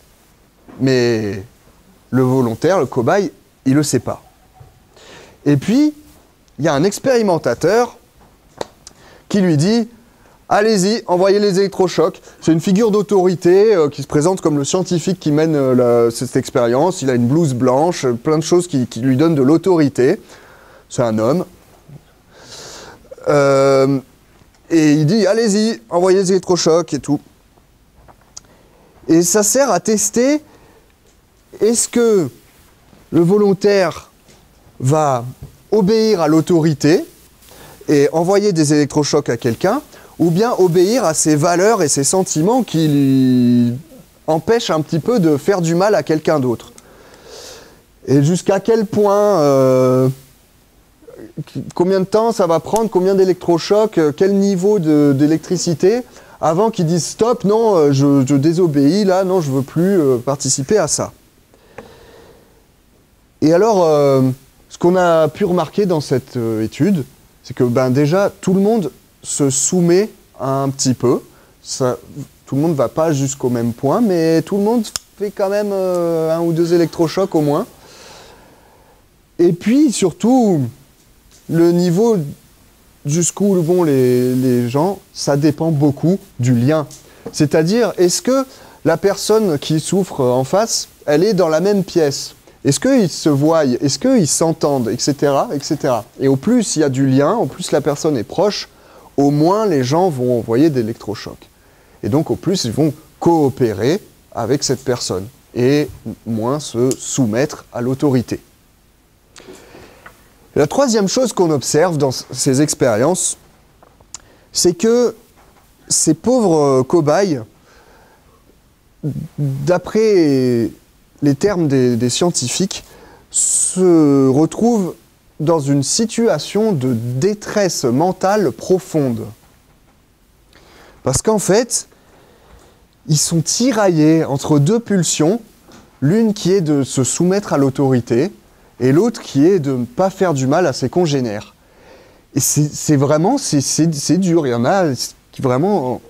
Speaker 1: Mais le volontaire, le cobaye, il le sait pas. Et puis, il y a un expérimentateur qui lui dit « Allez-y, envoyez les électrochocs ». C'est une figure d'autorité qui se présente comme le scientifique qui mène cette expérience. Il a une blouse blanche, plein de choses qui lui donnent de l'autorité. C'est un homme. Et il dit « Allez-y, envoyez les électrochocs » et tout. Et ça sert à tester, est-ce que le volontaire va obéir à l'autorité et envoyer des électrochocs à quelqu'un, ou bien obéir à ses valeurs et ses sentiments qui lui empêchent un petit peu de faire du mal à quelqu'un d'autre. Et jusqu'à quel point, combien de temps ça va prendre, combien d'électrochocs, quel niveau d'électricité, avant qu'ils disent stop, non, je désobéis, là, non, je veux plus participer à ça. Et alors, ce qu'on a pu remarquer dans cette étude, c'est que déjà, tout le monde se soumet un petit peu. Tout le monde ne va pas jusqu'au même point, mais tout le monde fait quand même 1 ou 2 électrochocs au moins. Et puis, surtout, le niveau jusqu'où vont les gens, ça dépend beaucoup du lien. C'est-à-dire, est-ce que la personne qui souffre en face, elle est dans la même pièce? Est-ce qu'ils se voient? Est-ce qu'ils s'entendent? Etc., etc. Et au plus il y a du lien, au plus la personne est proche, au moins les gens vont envoyer des électrochocs. Et donc au plus ils vont coopérer avec cette personne et moins se soumettre à l'autorité. La troisième chose qu'on observe dans ces expériences, c'est que ces pauvres cobayes, d'après les termes des scientifiques, se retrouvent dans une situation de détresse mentale profonde. Parce qu'en fait, ils sont tiraillés entre 2 pulsions, l'une qui est de se soumettre à l'autorité, et l'autre qui est de ne pas faire du mal à ses congénères. Et c'est vraiment, c'est dur. Il y en a qui vraiment,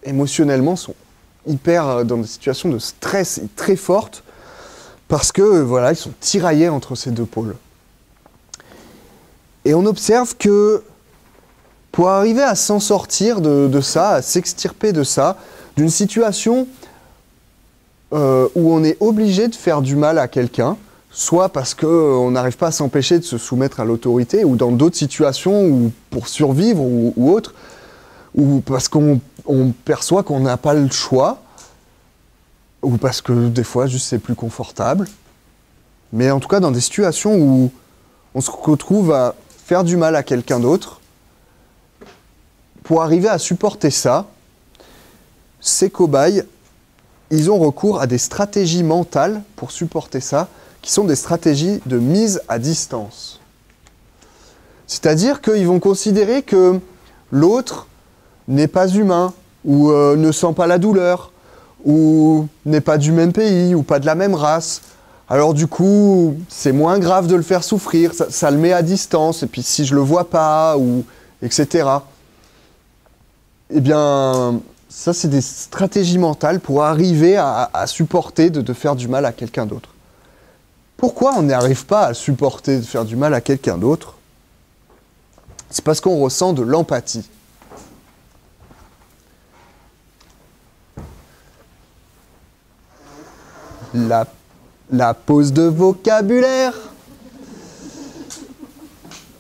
Speaker 1: émotionnellement, sont hyper dans des situations de stress très fortes, parce que, voilà, ils sont tiraillés entre ces 2 pôles. Et on observe que, pour arriver à s'en sortir de ça, à s'extirper de ça, d'une situation où on est obligé de faire du mal à quelqu'un, soit parce qu'on n'arrive pas à s'empêcher de se soumettre à l'autorité, ou dans d'autres situations où, pour survivre ou autre, ou parce qu'on perçoit qu'on n'a pas le choix, ou parce que des fois juste c'est plus confortable. Mais en tout cas dans des situations où on se retrouve à faire du mal à quelqu'un d'autre, pour arriver à supporter ça, ces cobayes, ils ont recours à des stratégies mentales pour supporter ça, qui sont des stratégies de mise à distance. C'est-à-dire qu'ils vont considérer que l'autre n'est pas humain, ou ne sent pas la douleur, ou n'est pas du même pays, ou pas de la même race. Alors du coup, c'est moins grave de le faire souffrir, ça le met à distance, et puis si je le vois pas, ou etc. Eh bien, ça c'est des stratégies mentales pour arriver à supporter de faire du mal à quelqu'un d'autre. Pourquoi on n'arrive pas à supporter de faire du mal à quelqu'un d'autre? C'est parce qu'on ressent de l'empathie. La pause de vocabulaire.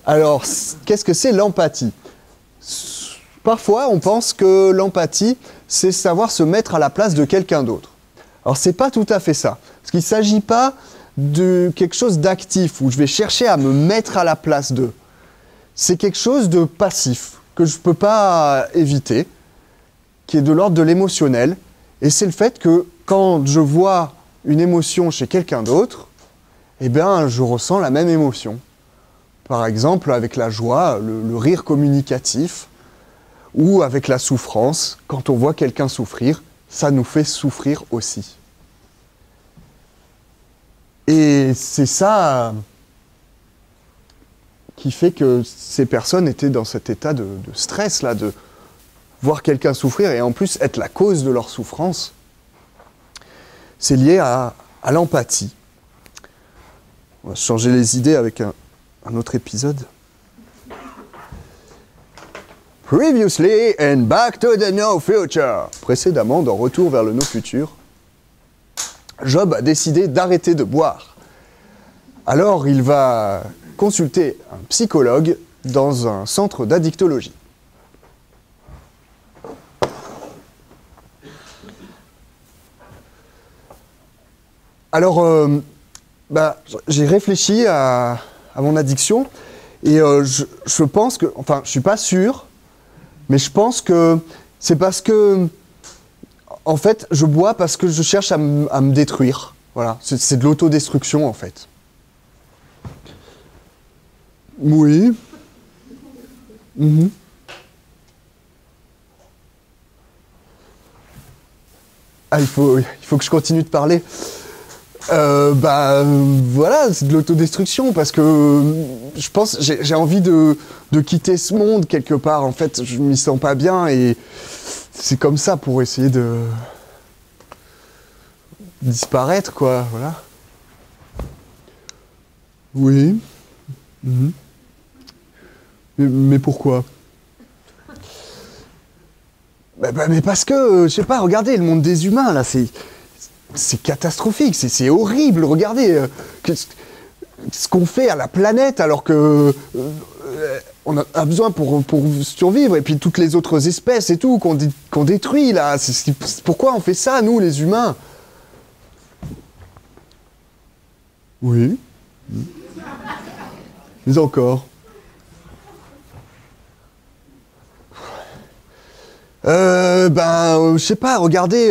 Speaker 1: Alors, qu'est-ce que c'est l'empathie? Parfois, on pense que l'empathie, c'est savoir se mettre à la place de quelqu'un d'autre. Alors, c'est pas tout à fait ça. Parce qu'il ne s'agit pas de quelque chose d'actif, où je vais chercher à me mettre à la place d'eux. C'est quelque chose de passif, que je ne peux pas éviter, qui est de l'ordre de l'émotionnel. Et c'est le fait que quand je vois une émotion chez quelqu'un d'autre, eh bien, je ressens la même émotion. Par exemple, avec la joie, le rire communicatif, ou avec la souffrance, quand on voit quelqu'un souffrir, ça nous fait souffrir aussi. Et c'est ça qui fait que ces personnes étaient dans cet état de stress, là, de voir quelqu'un souffrir et en plus être la cause de leur souffrance. C'est lié à l'empathie. On va changer les idées avec un autre épisode. Previously and Back to the No Future. Précédemment, dans Retour vers le No Future, Job a décidé d'arrêter de boire. Alors, il va consulter un psychologue dans un centre d'addictologie. Alors, j'ai réfléchi à mon addiction et je pense que, enfin, je suis pas sûr, mais je pense que c'est parce que, en fait, je bois parce que je cherche à me détruire. Voilà, c'est de l'autodestruction, en fait. Oui. Ah, il faut que je continue de parler. Voilà, c'est de l'autodéstruction parce que je pense j'ai envie de quitter ce monde quelque part. En fait, je m'y sens pas bien et c'est comme ça pour essayer de disparaître, quoi. Voilà. Oui. Mais pourquoi? Mais parce que, je sais pas, regardez, le monde des humains, là, c'est catastrophique, c'est horrible. Regardez ce qu'on fait à la planète alors que on a besoin pour survivre. Et puis toutes les autres espèces et tout qu'on détruit, là. Pourquoi on fait ça, nous, les humains? Oui. Mais encore. Je sais pas, regardez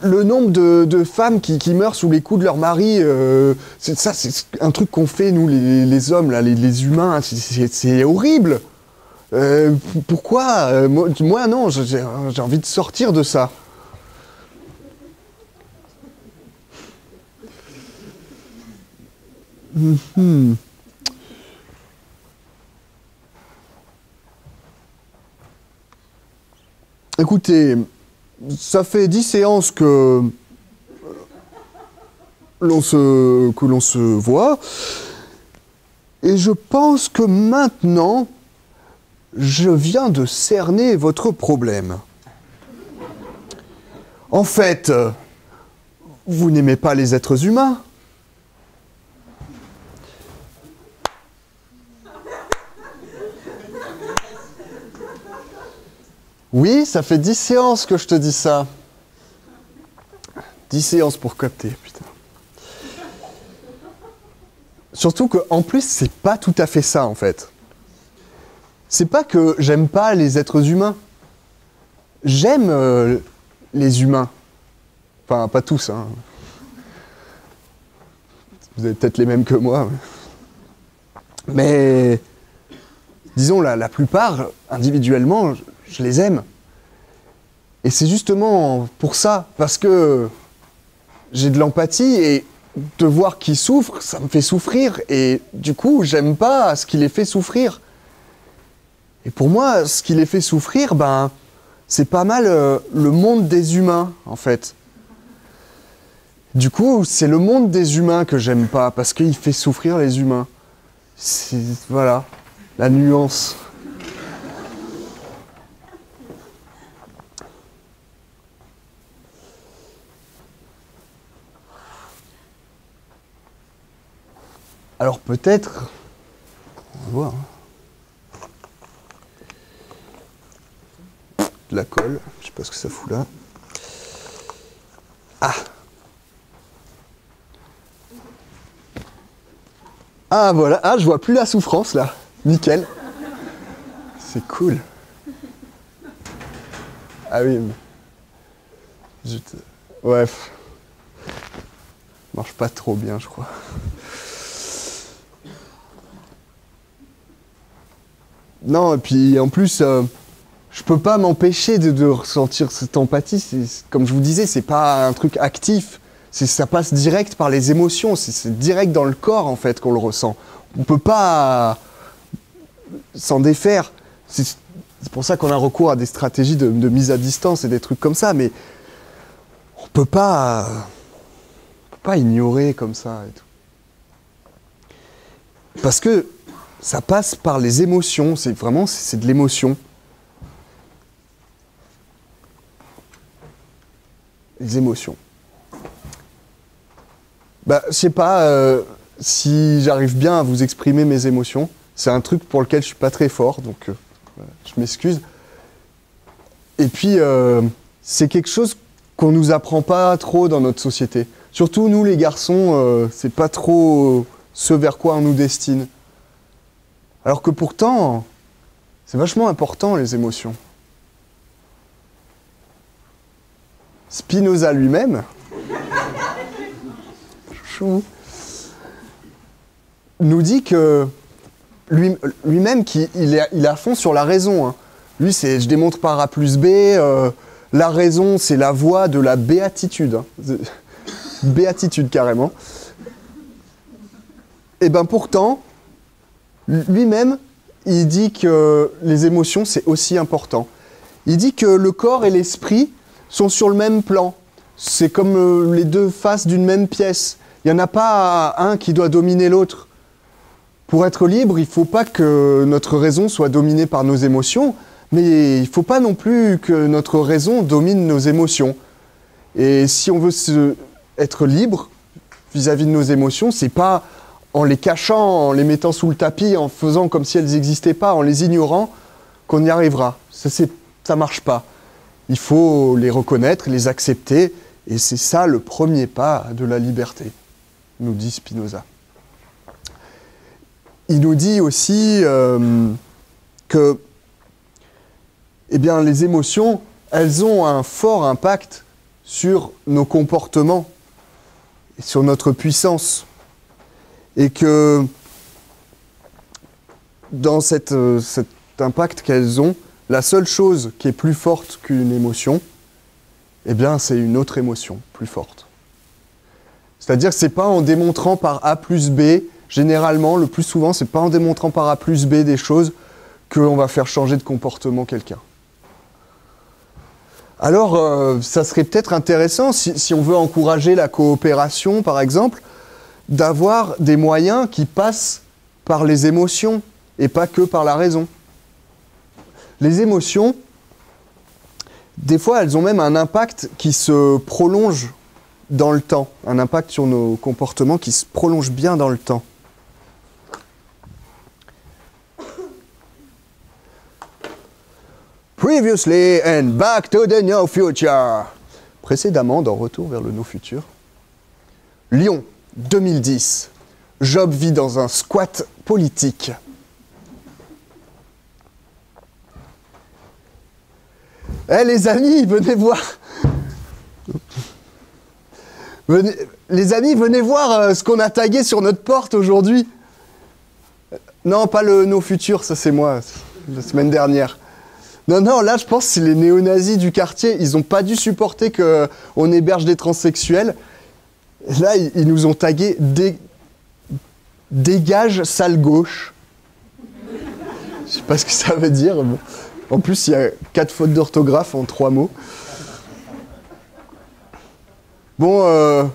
Speaker 1: le nombre de femmes qui meurent sous les coups de leur mari, c'est un truc qu'on fait, nous, les hommes, là, les humains, c'est horrible. Pourquoi moi, non, j'ai envie de sortir de ça. Écoutez, ça fait 10 séances que l'on se voit, et je pense que maintenant, je viens de cerner votre problème. En fait, vous n'aimez pas les êtres humains. Oui, ça fait 10 séances que je te dis ça. 10 séances pour capter, putain. Surtout qu'en plus, c'est pas tout à fait ça, en fait. C'est pas que j'aime pas les êtres humains. J'aime les humains. Enfin, pas tous, hein. Vous avez peut-être les mêmes que moi. Mais disons, la plupart, individuellement, je les aime. Et c'est justement pour ça, parce que j'ai de l'empathie et de voir qu'ils souffrent, ça me fait souffrir. Et du coup, j'aime pas ce qui les fait souffrir. Et pour moi, ce qui les fait souffrir, c'est pas mal le monde des humains, en fait. Du coup, c'est le monde des humains que j'aime pas, parce qu'il fait souffrir les humains. Voilà, la nuance. Alors peut-être, on va voir, de la colle, je sais pas ce que ça fout là. Ah! Ah voilà, ah je vois plus la souffrance là, nickel. C'est cool. Ah oui, mais... Ouais, marche pas trop bien je crois. Non, et puis en plus, je peux pas m'empêcher de ressentir cette empathie. Comme je vous disais, c'est pas un truc actif. Ça passe direct par les émotions. C'est direct dans le corps, en fait, qu'on le ressent. On peut pas s'en défaire. C'est pour ça qu'on a recours à des stratégies de mise à distance et des trucs comme ça. Mais on peut pas ignorer comme ça et tout. Parce que ça passe par les émotions, c'est de l'émotion. Les émotions. Bah, je sais pas si j'arrive bien à vous exprimer mes émotions. C'est un truc pour lequel je suis pas très fort, donc je m'excuse. Et puis, c'est quelque chose qu'on nous apprend pas trop dans notre société. Surtout nous, les garçons, c'est pas trop ce vers quoi on nous destine. Alors que pourtant, c'est vachement important, les émotions. Spinoza lui-même, chou, nous dit que lui-même, il est à fond sur la raison. Hein. Lui, c'est je démontre par A plus B, la raison, c'est la voie de la béatitude. Hein. Béatitude, carrément. Et ben pourtant, lui-même, il dit que les émotions, c'est aussi important. Il dit que le corps et l'esprit sont sur le même plan. C'est comme les deux faces d'une même pièce. Il n'y en a pas un qui doit dominer l'autre. Pour être libre, il ne faut pas que notre raison soit dominée par nos émotions, mais il ne faut pas non plus que notre raison domine nos émotions. Et si on veut être libre vis-à-vis de nos émotions, c'est pas en les cachant, en les mettant sous le tapis, en faisant comme si elles n'existaient pas, en les ignorant, qu'on y arrivera. Ça marche pas. Il faut les reconnaître, les accepter, et c'est ça le premier pas de la liberté, nous dit Spinoza. Il nous dit aussi que les émotions, elles ont un fort impact sur nos comportements et sur notre puissance. Et que dans cet impact qu'elles ont, la seule chose qui est plus forte qu'une émotion, c'est une autre émotion plus forte. C'est-à-dire que c'est pas en démontrant par A plus B, généralement, le plus souvent, c'est pas en démontrant par A plus B des choses qu'on va faire changer de comportement quelqu'un. Alors, ça serait peut-être intéressant, si on veut encourager la coopération, par exemple, d'avoir des moyens qui passent par les émotions et pas que par la raison. Les émotions, des fois, elles ont même un impact qui se prolonge dans le temps, un impact sur nos comportements qui se prolonge bien dans le temps. Previously and back to the no future. Précédemment, dans Retour vers le no future. Lyon, 2010. Job vit dans un squat politique. Les amis, venez voir. Les amis, venez voir ce qu'on a tagué sur notre porte aujourd'hui. Non, pas le no future, ça c'est moi, la semaine dernière. Non, là je pense que c'est les néo-nazis du quartier, ils n'ont pas dû supporter qu'on héberge des transsexuels. Là, ils nous ont tagué « Dégage, sale gauche ». Je sais pas ce que ça veut dire. En plus, il y a 4 fautes d'orthographe en 3 mots. Bon,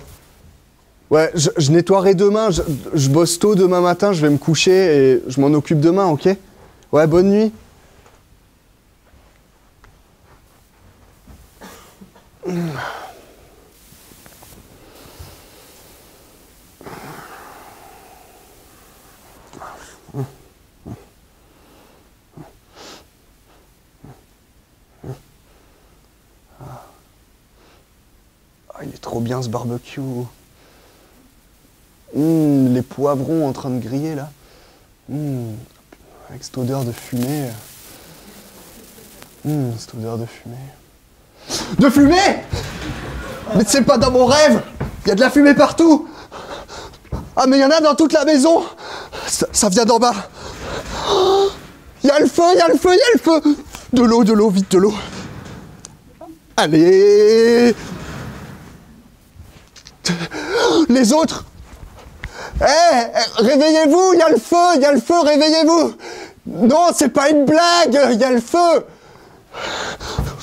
Speaker 1: Ouais, je nettoierai demain, je bosse tôt demain matin, je vais me coucher et je m'en occupe demain, ok? Ouais, bonne nuit. Ah, il est trop bien ce barbecue. Les poivrons en train de griller là. Avec cette odeur de fumée. Cette odeur de fumée. De fumée! Mais c'est pas dans mon rêve! Il y a de la fumée partout! Ah mais il y en a dans toute la maison! Ça vient d'en bas! Il y a le feu, il y a le feu, il y a le feu! De l'eau, vite de l'eau! Allez! Les autres! Réveillez-vous, il y a le feu, réveillez-vous! Non, c'est pas une blague, il y a le feu!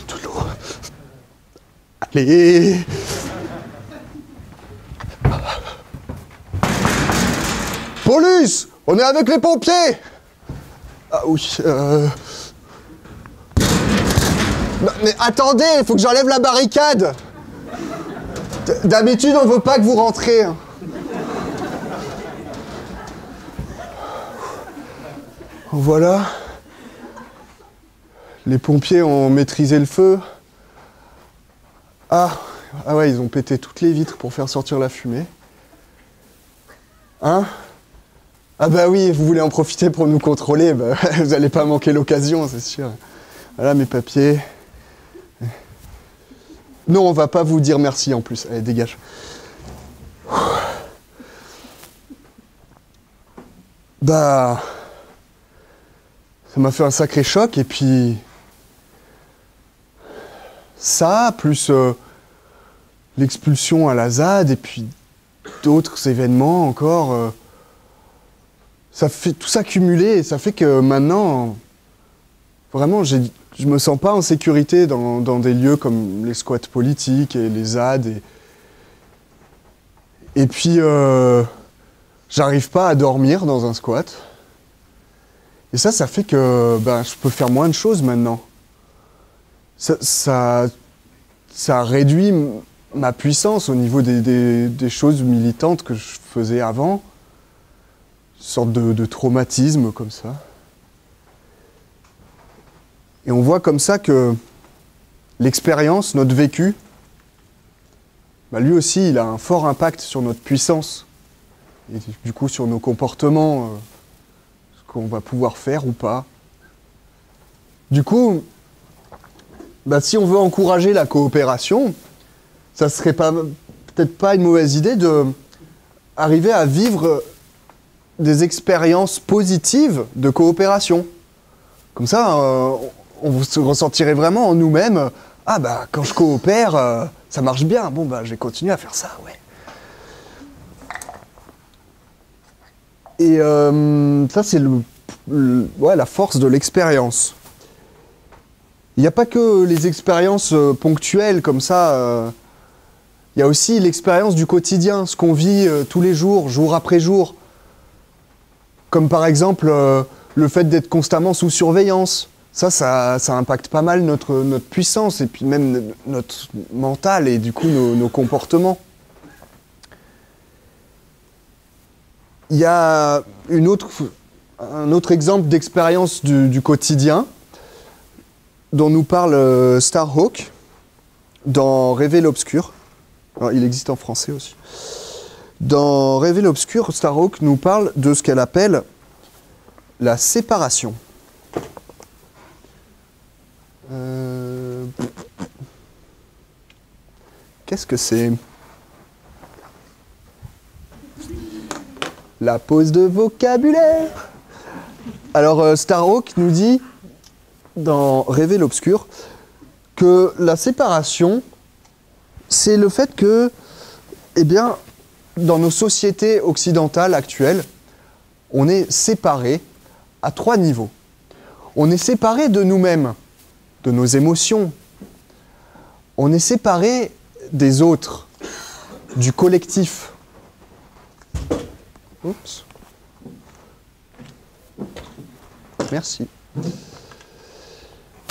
Speaker 1: De l'eau. Allez! Police! On est avec les pompiers! Ah oui, Mais attendez, il faut que j'enlève la barricade! D'habitude, on veut pas que vous rentrez. Hein. Voilà. Les pompiers ont maîtrisé le feu. Ah ouais, ils ont pété toutes les vitres pour faire sortir la fumée. Hein? Ah bah oui, vous voulez en profiter pour nous contrôler, bah, vous allez pas manquer l'occasion, c'est sûr. Voilà mes papiers. Non, on va pas vous dire merci en plus. Allez, dégage. Bah... Ça m'a fait un sacré choc, et puis... Ça, plus l'expulsion à la ZAD, et puis d'autres événements encore... ça fait tout ça cumulé, et ça fait que maintenant... Vraiment, je me sens pas en sécurité dans des lieux comme les squats politiques et les ZAD. Et puis, j'arrive pas à dormir dans un squat. Et ça fait que je peux faire moins de choses maintenant. Ça réduit ma puissance au niveau des choses militantes que je faisais avant. Une sorte de traumatisme comme ça. Et on voit comme ça que l'expérience, notre vécu, lui aussi, il a un fort impact sur notre puissance. Et du coup, sur nos comportements, ce qu'on va pouvoir faire ou pas. Du coup, si on veut encourager la coopération, ça serait peut-être pas une mauvaise idée d'arriver à vivre des expériences positives de coopération. Comme ça, on se ressentirait vraiment en nous-mêmes. Ah quand je coopère, ça marche bien. Bon je vais continuer à faire ça, ouais. Et ça c'est la force de l'expérience. Il n'y a pas que les expériences ponctuelles comme ça. Il y a aussi l'expérience du quotidien, ce qu'on vit tous les jours, jour après jour. Comme par exemple le fait d'être constamment sous surveillance. Ça impacte pas mal notre puissance et puis même notre mental et du coup nos comportements. Il y a un autre exemple d'expérience du quotidien dont nous parle Starhawk dans Rêver l'obscur. Alors, il existe en français aussi. Dans Rêver l'obscur, Starhawk nous parle de ce qu'elle appelle la séparation. Qu'est-ce que c'est? La pause de vocabulaire. Alors Starhawk nous dit dans Rêver l'obscur que la séparation, c'est le fait que, dans nos sociétés occidentales actuelles, on est séparés à 3 niveaux. On est séparés de nous-mêmes, de nos émotions. On est séparés des autres, du collectif. Oups. Merci.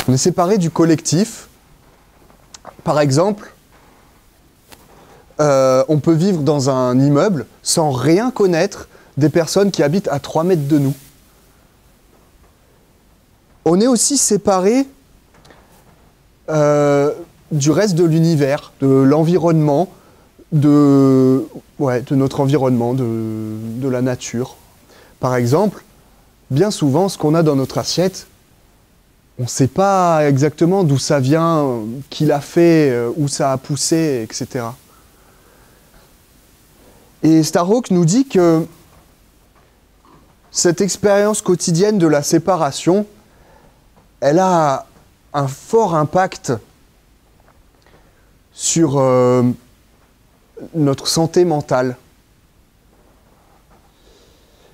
Speaker 1: On est séparé du collectif. Par exemple, on peut vivre dans un immeuble sans rien connaître des personnes qui habitent à 3 mètres de nous. On est aussi séparé du reste de l'univers, de l'environnement, de notre environnement, de la nature. Par exemple, bien souvent, ce qu'on a dans notre assiette, on ne sait pas exactement d'où ça vient, qui l'a fait, où ça a poussé, etc. Et Starhawk nous dit que cette expérience quotidienne de la séparation, elle a un fort impact sur notre santé mentale.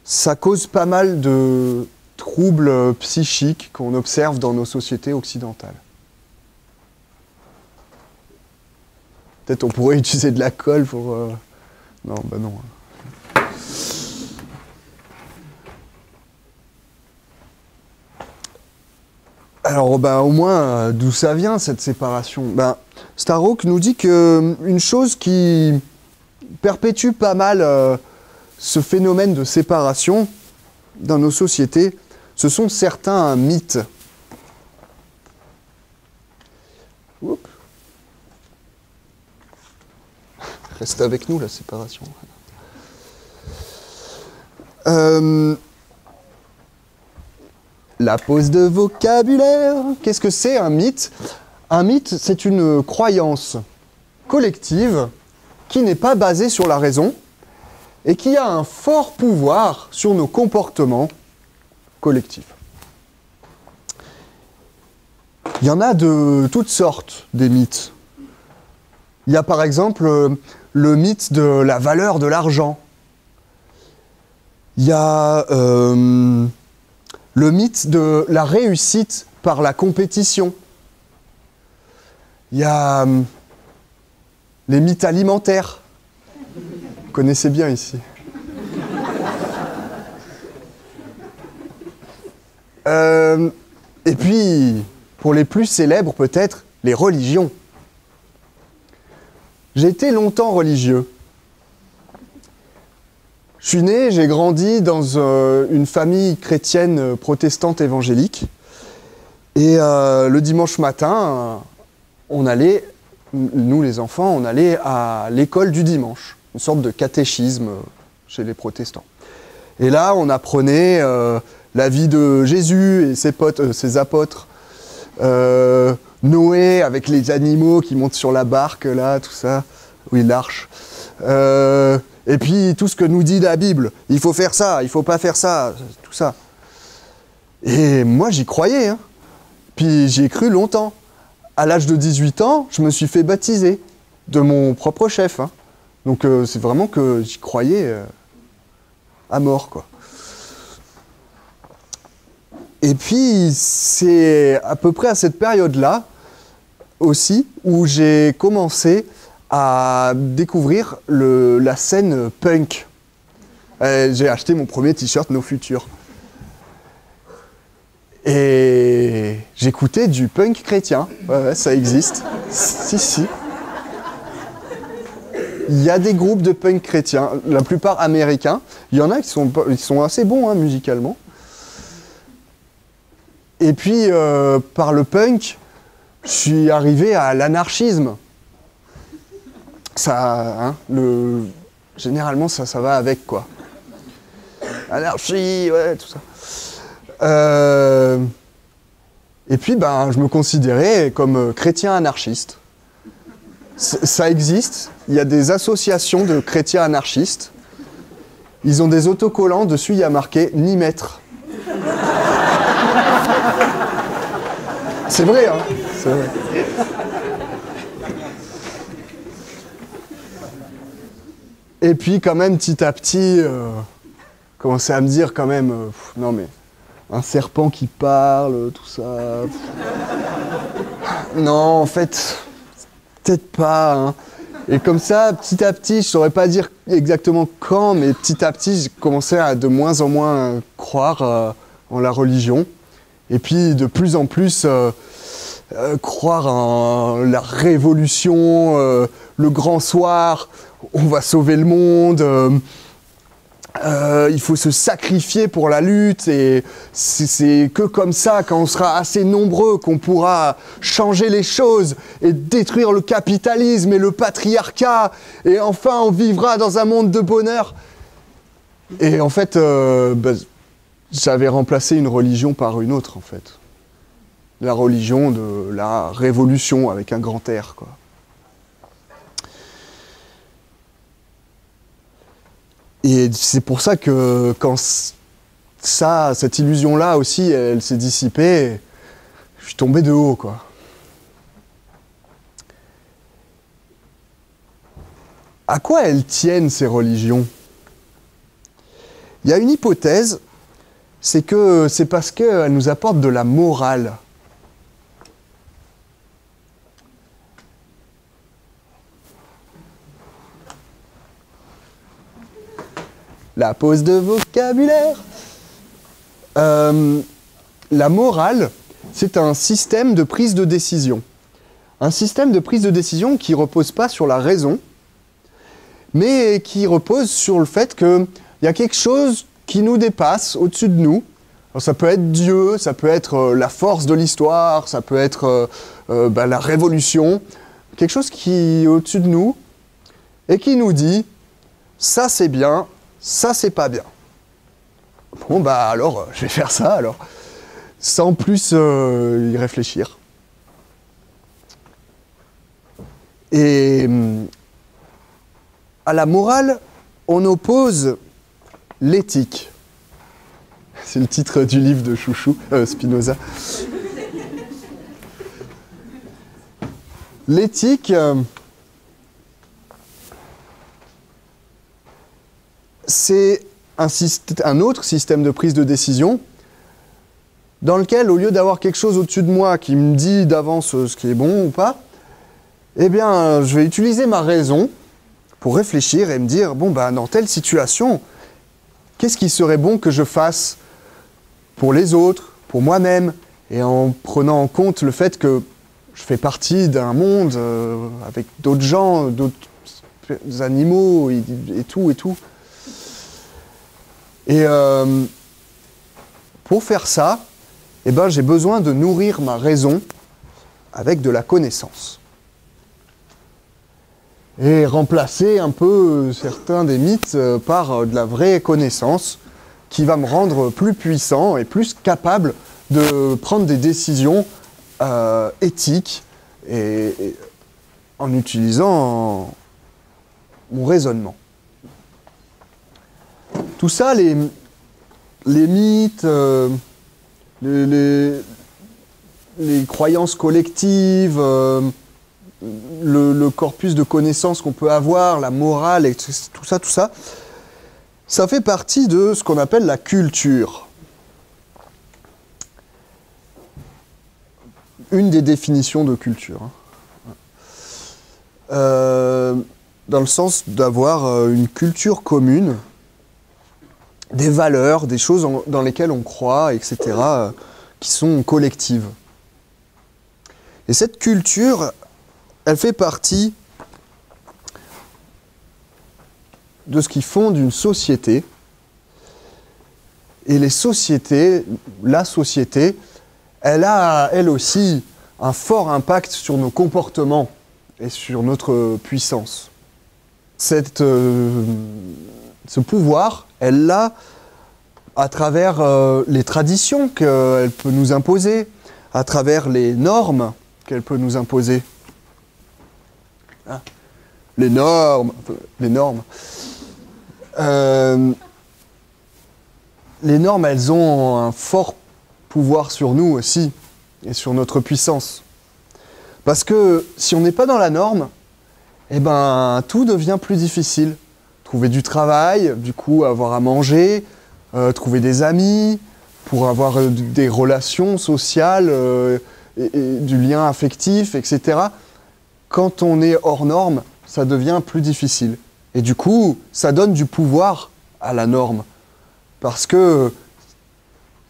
Speaker 1: Ça cause pas mal de troubles psychiques qu'on observe dans nos sociétés occidentales. Peut-être on pourrait utiliser de la colle pour... Non, bah non. Alors, au moins, d'où ça vient, cette séparation? Starhawk nous dit qu'une chose qui perpétue pas mal ce phénomène de séparation dans nos sociétés, ce sont certains mythes. Oups. Reste avec nous, la séparation. La pause de vocabulaire. Qu'est-ce que c'est un mythe? Un mythe, c'est une croyance collective qui n'est pas basée sur la raison et qui a un fort pouvoir sur nos comportements collectifs. Il y en a de toutes sortes, des mythes. Il y a par exemple le mythe de la valeur de l'argent. Il y a le mythe de la réussite par la compétition. Il y a les mythes alimentaires. Vous connaissez bien ici. Et puis, pour les plus célèbres peut-être, les religions. J'ai été longtemps religieux. Je suis né, j'ai grandi dans une famille chrétienne protestante évangélique. Et le dimanche matin, on allait, nous les enfants, on allait à l'école du dimanche. Une sorte de catéchisme chez les protestants. Et là, on apprenait la vie de Jésus et ses apôtres. Noé avec les animaux qui montent sur la barque, là, tout ça. Oui, l'arche. Et puis, tout ce que nous dit la Bible. Il faut faire ça, il faut pas faire ça, tout ça. Et moi, j'y croyais. Hein. Puis, j'y ai cru longtemps. À l'âge de 18 ans, je me suis fait baptiser de mon propre chef. Hein. Donc, c'est vraiment que j'y croyais à mort, quoi. Et puis, c'est à peu près à cette période-là aussi où j'ai commencé à découvrir la scène punk. J'ai acheté mon premier t-shirt No Future. Et j'écoutais du punk chrétien. Ouais, ça existe. Si. Il y a des groupes de punk chrétiens, la plupart américains. Il y en a qui sont assez bons hein, musicalement. Et puis, par le punk, je suis arrivé à l'anarchisme. Ça, hein, généralement, ça va avec, quoi. Anarchie, ouais, tout ça. Et puis, je me considérais comme chrétien anarchiste. Ça existe. Il y a des associations de chrétiens anarchistes. Ils ont des autocollants. Dessus, il y a marqué « Ni maître ». C'est vrai, hein. C'est vrai. Et puis, quand même, petit à petit, commençais à me dire quand même, non mais, un serpent qui parle, tout ça. Non, en fait, peut-être pas. Hein. Et comme ça, petit à petit, je ne saurais pas dire exactement quand, mais petit à petit, j'ai commencé à de moins en moins croire en la religion. Et puis, de plus en plus, croire en la révolution, le grand soir, on va sauver le monde, il faut se sacrifier pour la lutte, et c'est que comme ça, quand on sera assez nombreux, qu'on pourra changer les choses et détruire le capitalisme et le patriarcat, et enfin on vivra dans un monde de bonheur. Et en fait, j'avais remplacé une religion par une autre, en fait. La religion de la révolution, avec un grand R, quoi. Et c'est pour ça que quand cette illusion-là aussi, elle s'est dissipée, je suis tombé de haut, quoi. À quoi elles tiennent, ces religions? Il y a une hypothèse, c'est que c'est parce qu'elles nous apportent de la morale. La pause de vocabulaire. La morale, c'est un système de prise de décision. Un système de prise de décision qui ne repose pas sur la raison, mais qui repose sur le fait qu'il y a quelque chose qui nous dépasse, au-dessus de nous. Alors, ça peut être Dieu, ça peut être la force de l'histoire, ça peut être la révolution. Quelque chose qui est au-dessus de nous et qui nous dit « ça c'est bien ». Ça, c'est pas bien. Bon, bah alors, je vais faire ça, alors. Sans plus y réfléchir. Et à la morale, on oppose l'éthique. C'est le titre du livre de Chouchou, Spinoza. L'éthique... c'est un autre système de prise de décision dans lequel, au lieu d'avoir quelque chose au-dessus de moi qui me dit d'avance ce qui est bon ou pas, eh bien, je vais utiliser ma raison pour réfléchir et me dire, bon, bah, dans telle situation, qu'est-ce qui serait bon que je fasse pour les autres, pour moi-même, et en prenant en compte le fait que je fais partie d'un monde avec d'autres gens, d'autres animaux et tout et tout. Et pour faire ça, eh ben, j'ai besoin de nourrir ma raison avec de la connaissance. Et remplacer un peu certains des mythes par de la vraie connaissance qui va me rendre plus puissant et plus capable de prendre des décisions éthiques et en utilisant mon raisonnement. Tout ça, les mythes, les croyances collectives, le corpus de connaissances qu'on peut avoir, la morale, et tout ça, ça fait partie de ce qu'on appelle la culture. Une des définitions de culture. Dans le sens d'avoir une culture commune, des valeurs, des choses dans lesquelles on croit, etc., qui sont collectives. Et cette culture, elle fait partie de ce qui fonde une société. Et les sociétés, la société, elle a, elle aussi, un fort impact sur nos comportements et sur notre puissance. Ce pouvoir, elle l'a à travers les traditions qu'elle peut nous imposer, à travers les normes qu'elle peut nous imposer. Ah, les normes. Les normes, elles ont un fort pouvoir sur nous aussi, et sur notre puissance. Parce que si on n'est pas dans la norme, eh ben, tout devient plus difficile. Trouver du travail, du coup avoir à manger, trouver des amis, pour avoir des relations sociales, et du lien affectif, etc. Quand on est hors norme, ça devient plus difficile. Et du coup, ça donne du pouvoir à la norme. Parce que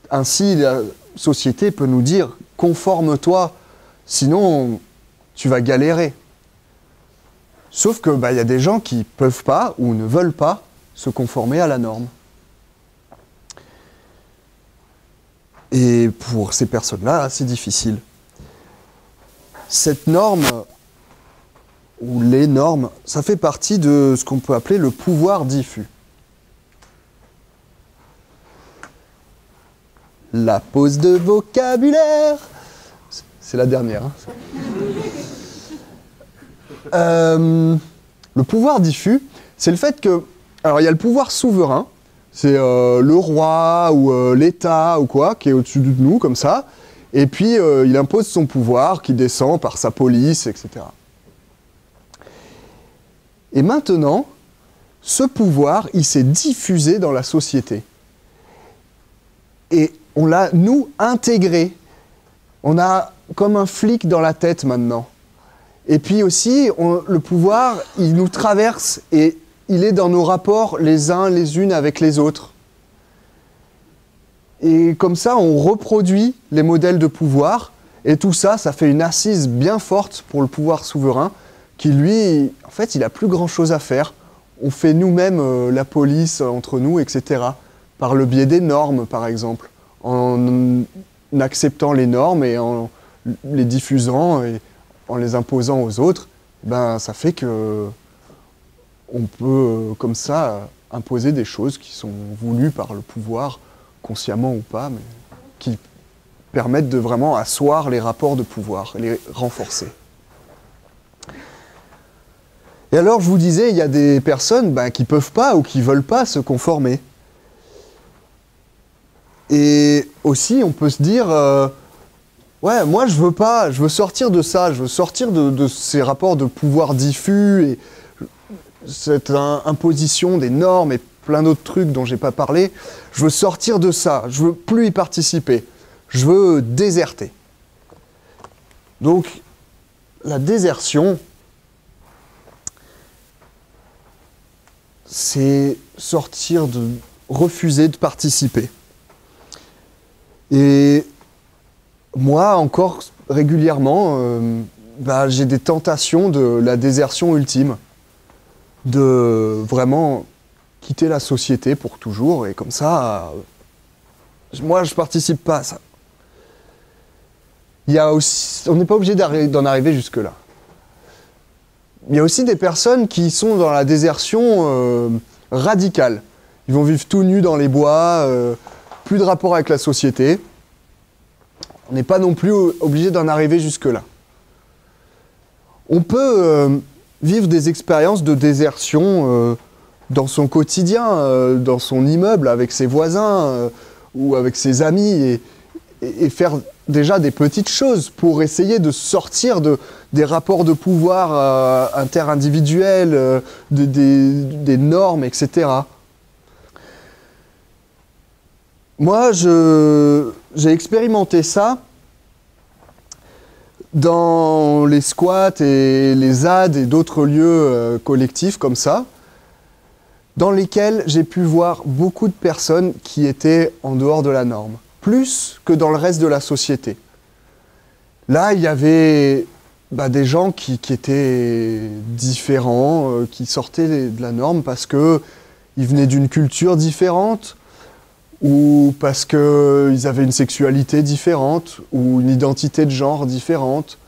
Speaker 1: ainsi, la société peut nous dire « conforme-toi, sinon tu vas galérer ». Sauf que y a des gens qui ne peuvent pas ou ne veulent pas se conformer à la norme. Et pour ces personnes-là, c'est difficile. Cette norme, ou les normes, ça fait partie de ce qu'on peut appeler le pouvoir diffus. La pause de vocabulaire. C'est la dernière. Hein. Le pouvoir diffus, c'est le fait que... Alors, il y a le pouvoir souverain, c'est le roi ou l'État ou quoi, qui est au-dessus de nous, comme ça. Et puis, il impose son pouvoir qui descend par sa police, etc. Et maintenant, ce pouvoir, il s'est diffusé dans la société. Et on l'a, nous, intégré. On a comme un flic dans la tête maintenant. Et puis aussi, le pouvoir, il nous traverse et il est dans nos rapports les uns les unes avec les autres. Et comme ça, on reproduit les modèles de pouvoir. Et tout ça, ça fait une assise bien forte pour le pouvoir souverain qui, lui, en fait, il n'a plus grand-chose à faire. On fait nous-mêmes la police entre nous, etc. Par le biais des normes, par exemple. En acceptant les normes et en les diffusant et en les imposant aux autres, ça fait que on peut, comme ça, imposer des choses qui sont voulues par le pouvoir, consciemment ou pas, mais qui permettent de vraiment asseoir les rapports de pouvoir, les renforcer. Et alors, je vous disais, il y a des personnes qui ne peuvent pas ou qui ne veulent pas se conformer. Et aussi, on peut se dire, ouais, moi je veux pas, je veux sortir de ça, je veux sortir de ces rapports de pouvoir diffus et cette imposition des normes et plein d'autres trucs dont j'ai pas parlé. Je veux sortir de ça, je veux plus y participer, je veux déserter. Donc, la désertion, c'est sortir de, refuser de participer. Et moi, encore régulièrement, j'ai des tentations de la désertion ultime, de vraiment quitter la société pour toujours, et comme ça, moi, je participe pas à ça. Il y a aussi, on n'est pas obligé d'en arriver jusque-là. Il y a aussi des personnes qui sont dans la désertion radicale. Ils vont vivre tout nus dans les bois, plus de rapport avec la société. On n'est pas non plus obligé d'en arriver jusque-là. On peut vivre des expériences de désertion dans son quotidien, dans son immeuble, avec ses voisins ou avec ses amis, et faire déjà des petites choses pour essayer de sortir des rapports de pouvoir interindividuels, des normes, etc. Moi, j'ai expérimenté ça dans les squats et les ZAD et d'autres lieux collectifs comme ça, dans lesquels j'ai pu voir beaucoup de personnes qui étaient en dehors de la norme, plus que dans le reste de la société. Là, il y avait des gens qui étaient différents, qui sortaient de la norme parce qu'ils venaient d'une culture différente, ou parce qu'ils avaient une sexualité différente, ou une identité de genre différente,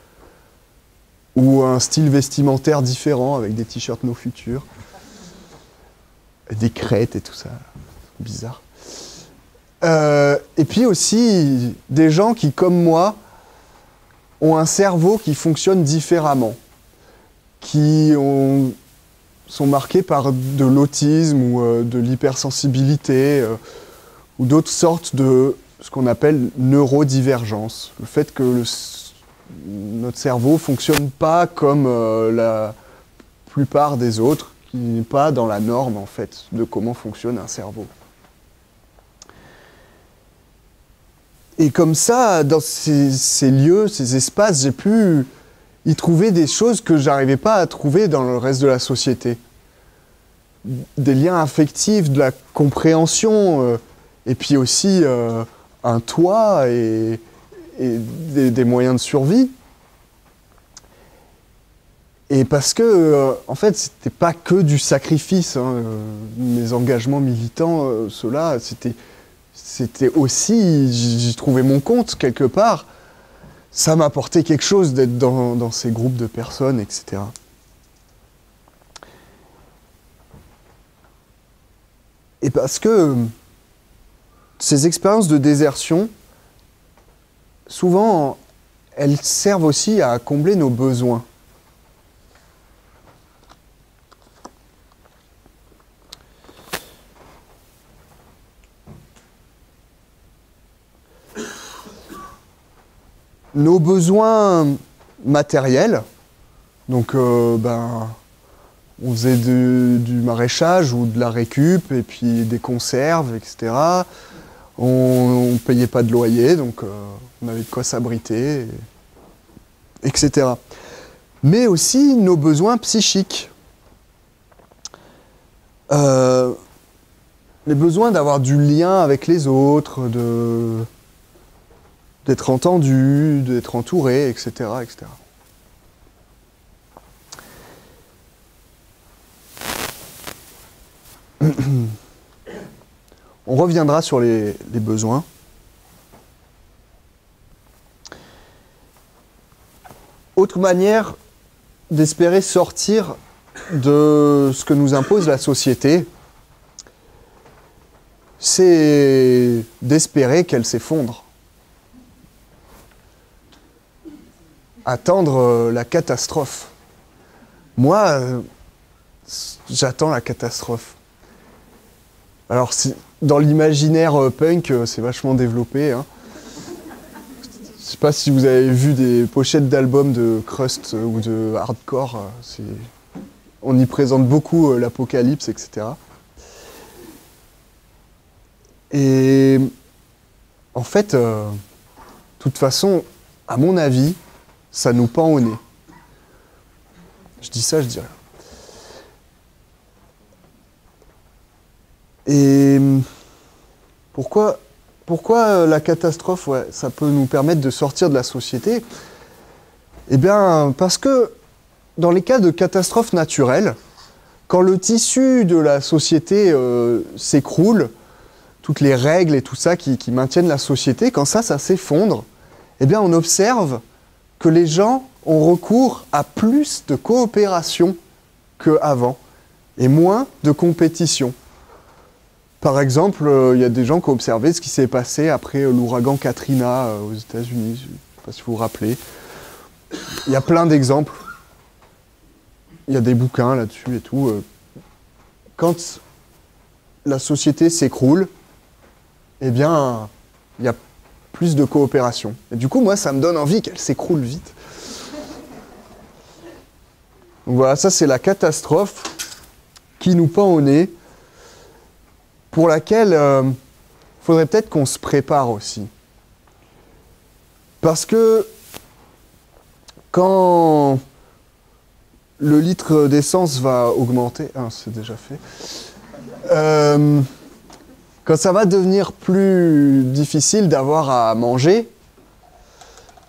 Speaker 1: ou un style vestimentaire différent, avec des t-shirts No Future, des crêtes et tout ça, bizarre. Et puis aussi, des gens qui, comme moi, ont un cerveau qui fonctionne différemment, qui sont marqués par de l'autisme ou de l'hypersensibilité, ou d'autres sortes de ce qu'on appelle neurodivergence. Le fait que notre cerveau ne fonctionne pas comme la plupart des autres, qui n'est pas dans la norme, en fait, de comment fonctionne un cerveau. Et comme ça, dans ces lieux, ces espaces, j'ai pu ils trouvaient des choses que j'arrivais pas à trouver dans le reste de la société. Des liens affectifs, de la compréhension, et puis aussi un toit et des moyens de survie. Et parce que, en fait, c'était pas que du sacrifice, hein, mes engagements militants, ceux-là, c'était aussi, j'y trouvais mon compte quelque part. Ça m'apportait quelque chose d'être dans ces groupes de personnes, etc. Et parce que ces expériences de désertion, souvent, elles servent aussi à combler nos besoins. Nos besoins matériels, donc on faisait du maraîchage ou de la récup, et puis des conserves, etc. On ne payait pas de loyer, donc on avait de quoi s'abriter, etc. Mais aussi nos besoins psychiques. Les besoins d'avoir du lien avec les autres, d'être entendu, d'être entouré, etc., etc. On reviendra sur les besoins. Autre manière d'espérer sortir de ce que nous impose la société, c'est d'espérer qu'elle s'effondre. Attendre la catastrophe. Moi, j'attends la catastrophe. Alors, dans l'imaginaire punk, c'est vachement développé, hein. Je sais pas si vous avez vu des pochettes d'albums de crust ou de hardcore. On y présente beaucoup l'apocalypse, etc. Et en fait, de toute façon, à mon avis, ça nous pend au nez. Je dis ça, je dis rien. Et pourquoi la catastrophe, ouais, ça peut nous permettre de sortir de la société? Eh bien, parce que dans les cas de catastrophes naturelles, quand le tissu de la société s'écroule, toutes les règles et tout ça qui maintiennent la société, quand ça s'effondre, eh bien, on observe que les gens ont recours à plus de coopération qu'avant et moins de compétition. Par exemple, il y a des gens qui ont observé ce qui s'est passé après l'ouragan Katrina aux États-Unis. Je ne sais pas si vous vous rappelez. Il y a plein d'exemples. Il y a des bouquins là-dessus et tout. Quand la société s'écroule, eh bien, il y a plus de coopération. Et du coup, moi, ça me donne envie qu'elle s'écroule vite. Donc voilà, ça c'est la catastrophe qui nous pend au nez, pour laquelle il faudrait peut-être qu'on se prépare aussi. Parce que quand le litre d'essence va augmenter, c'est déjà fait, quand ça va devenir plus difficile d'avoir à manger,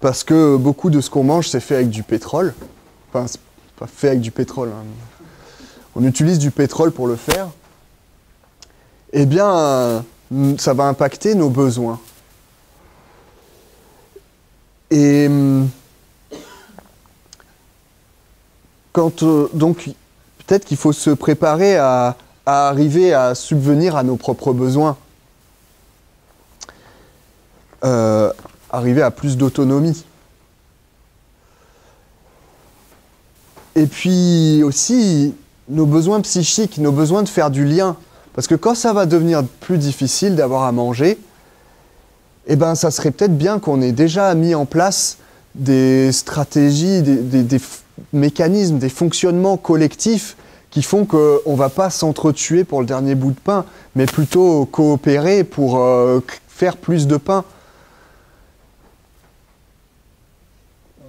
Speaker 1: parce que beaucoup de ce qu'on mange c'est fait avec du pétrole, enfin c'est pas fait avec du pétrole, hein. On utilise du pétrole pour le faire, eh bien ça va impacter nos besoins. Et donc peut-être qu'il faut se préparer à arriver à subvenir à nos propres besoins, arriver à plus d'autonomie. Et puis aussi nos besoins psychiques, nos besoins de faire du lien. Parce que quand ça va devenir plus difficile d'avoir à manger, eh ben, ça serait peut-être bien qu'on ait déjà mis en place des stratégies, des mécanismes, des fonctionnements collectifs qui font qu'on ne va pas s'entretuer pour le dernier bout de pain, mais plutôt coopérer pour faire plus de pain.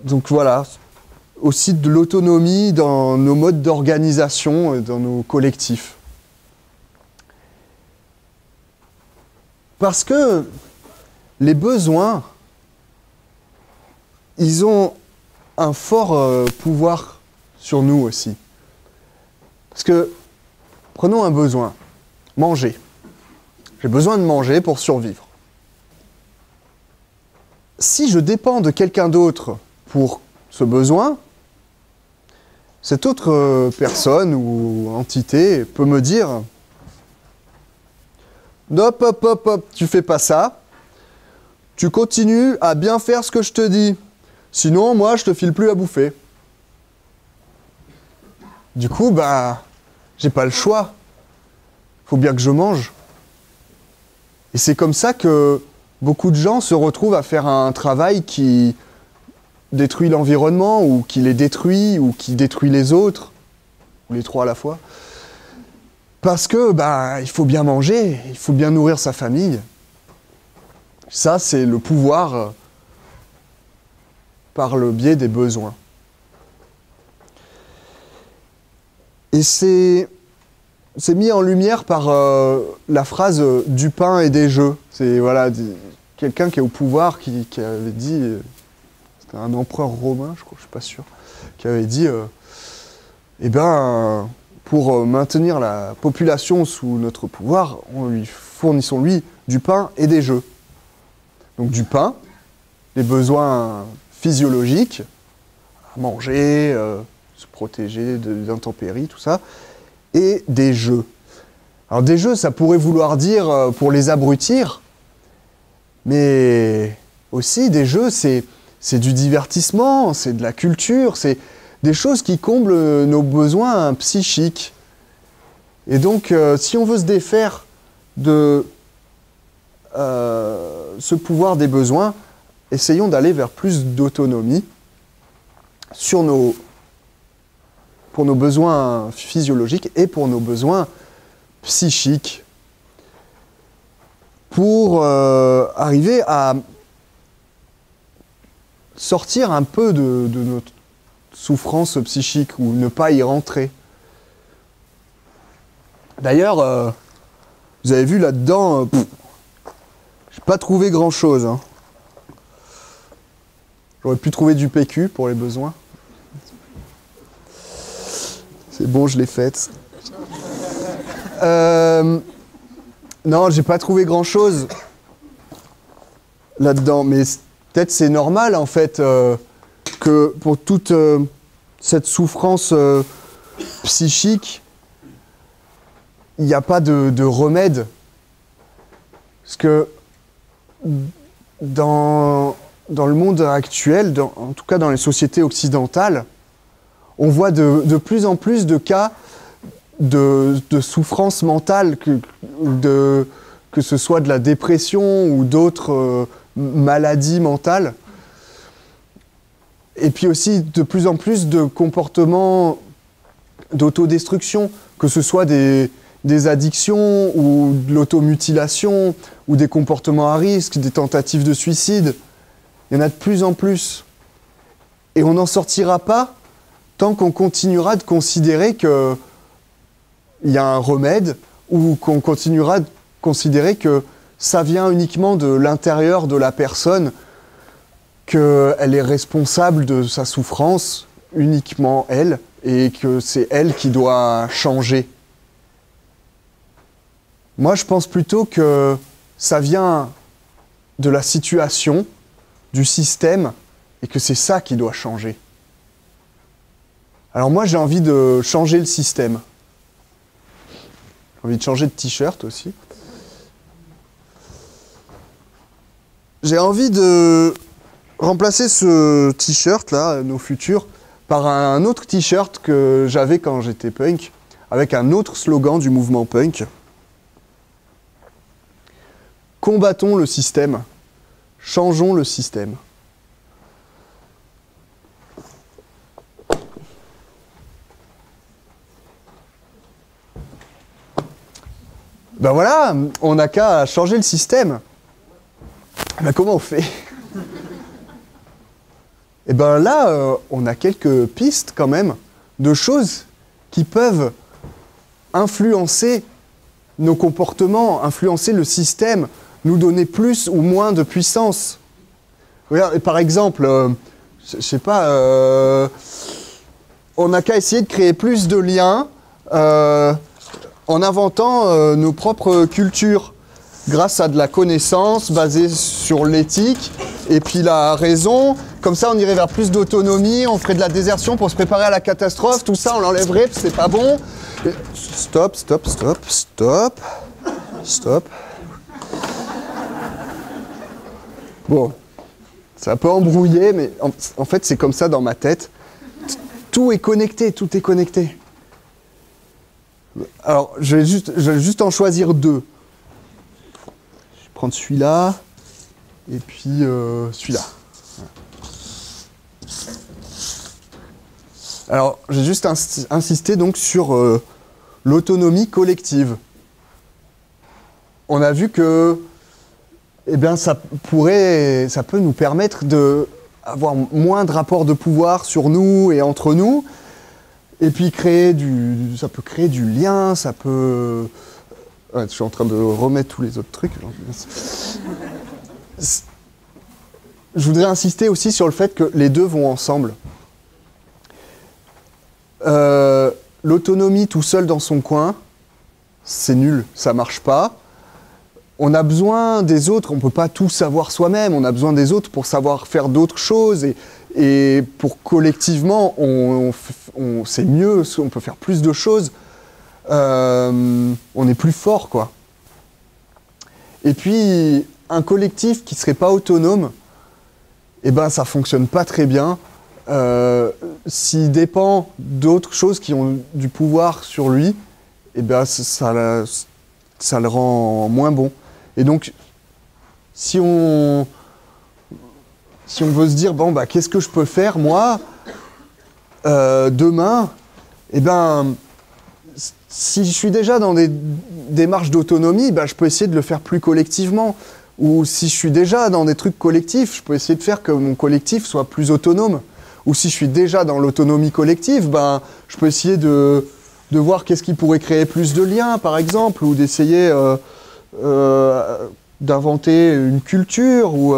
Speaker 1: Donc voilà, aussi de l'autonomie dans nos modes d'organisation, dans nos collectifs. Parce que les besoins, ils ont un fort pouvoir sur nous aussi. Parce que, prenons un besoin, manger. J'ai besoin de manger pour survivre. Si je dépends de quelqu'un d'autre pour ce besoin, cette autre personne ou entité peut me dire « Hop, hop, hop, hop, tu fais pas ça, tu continues à bien faire ce que je te dis, sinon moi je te file plus à bouffer. » Du coup, j'ai pas le choix. Faut bien que je mange. Et c'est comme ça que beaucoup de gens se retrouvent à faire un travail qui détruit l'environnement, ou qui les détruit, ou qui détruit les autres, ou les trois à la fois. Parce que, il faut bien manger, il faut bien nourrir sa famille. Ça, c'est le pouvoir par le biais des besoins. Et c'est mis en lumière par la phrase « du pain et des jeux ». C'est quelqu'un qui est au pouvoir qui avait dit, c'était un empereur romain, je crois, je suis pas sûr, qui avait dit pour maintenir la population sous notre pouvoir, fournissons-lui du pain et des jeux. Donc du pain, les besoins physiologiques, à manger, se protéger des intempéries, tout ça, et des jeux. Alors des jeux, ça pourrait vouloir dire pour les abrutir, mais aussi des jeux, c'est du divertissement, c'est de la culture, c'est des choses qui comblent nos besoins psychiques. Et donc, si on veut se défaire de ce pouvoir des besoins, essayons d'aller vers plus d'autonomie pour nos besoins physiologiques et pour nos besoins psychiques, pour arriver à sortir un peu de notre souffrance psychique ou ne pas y rentrer. D'ailleurs, vous avez vu là-dedans, j'ai pas trouvé grand-chose. Hein. J'aurais pu trouver du PQ pour les besoins. C'est bon, je l'ai faite. Non, j'ai pas trouvé grand-chose là-dedans, mais peut-être c'est normal en fait que pour toute cette souffrance psychique, il n'y a pas de remède. Parce que dans le monde actuel, en tout cas dans les sociétés occidentales, on voit de plus en plus de cas de souffrance mentale, que ce soit de la dépression ou d'autres maladies mentales. Et puis aussi de plus en plus de comportements d'autodestruction, que ce soit des addictions ou de l'automutilation ou des comportements à risque, des tentatives de suicide. Il y en a de plus en plus. Et on n'en sortira pas tant qu'on continuera de considérer qu'il y a un remède, ou qu'on continuera de considérer que ça vient uniquement de l'intérieur de la personne, qu'elle est responsable de sa souffrance, uniquement elle, et que c'est elle qui doit changer. Moi, je pense plutôt que ça vient de la situation, du système, et que c'est ça qui doit changer. Alors moi, j'ai envie de changer le système. J'ai envie de changer de t-shirt aussi. J'ai envie de remplacer ce t-shirt là, nos futurs, par un autre t-shirt que j'avais quand j'étais punk, avec un autre slogan du mouvement punk. Combattons le système, changeons le système. Ben voilà, on n'a qu'à changer le système. Ben comment on fait? Et bien là, on a quelques pistes quand même de choses qui peuvent influencer nos comportements, influencer le système, nous donner plus ou moins de puissance. Regarde, par exemple, je sais pas, on n'a qu'à essayer de créer plus de liens en inventant nos propres cultures grâce à de la connaissance basée sur l'éthique et puis la raison. Comme ça, on irait vers plus d'autonomie, on ferait de la désertion pour se préparer à la catastrophe. Tout ça, on l'enlèverait, c'est pas bon. Stop, stop, stop, stop, stop. Bon, c'est un peu embrouillé, mais en fait, c'est comme ça dans ma tête. Tout est connecté, tout est connecté. Alors, je vais juste en choisir deux. Je vais prendre celui-là, et puis celui-là. Alors, j'ai juste insisté donc sur l'autonomie collective. On a vu que eh bien, ça peut nous permettre d'avoir moins de rapports de pouvoir sur nous et entre nous, et puis ça peut créer du lien, ça peut... Ouais, je suis en train de remettre tous les autres trucs. Je voudrais insister aussi sur le fait que les deux vont ensemble. L'autonomie tout seul dans son coin, c'est nul, ça marche pas. On a besoin des autres, on ne peut pas tout savoir soi-même, on a besoin des autres pour savoir faire d'autres choses et pour collectivement, c'est mieux, on peut faire plus de choses, on est plus fort, quoi. Et puis, un collectif qui ne serait pas autonome, eh ben, ça ne fonctionne pas très bien. S'il dépend d'autres choses qui ont du pouvoir sur lui, eh ben, ça le rend moins bon. Et donc, si on veut se dire, bon, bah, qu'est-ce que je peux faire, moi, demain, eh ben, si je suis déjà dans des démarches d'autonomie, bah, je peux essayer de le faire plus collectivement. Ou si je suis déjà dans des trucs collectifs, je peux essayer de faire que mon collectif soit plus autonome. Ou si je suis déjà dans l'autonomie collective, ben, je peux essayer de voir qu'est-ce qui pourrait créer plus de liens, par exemple, ou d'essayer d'inventer une culture ou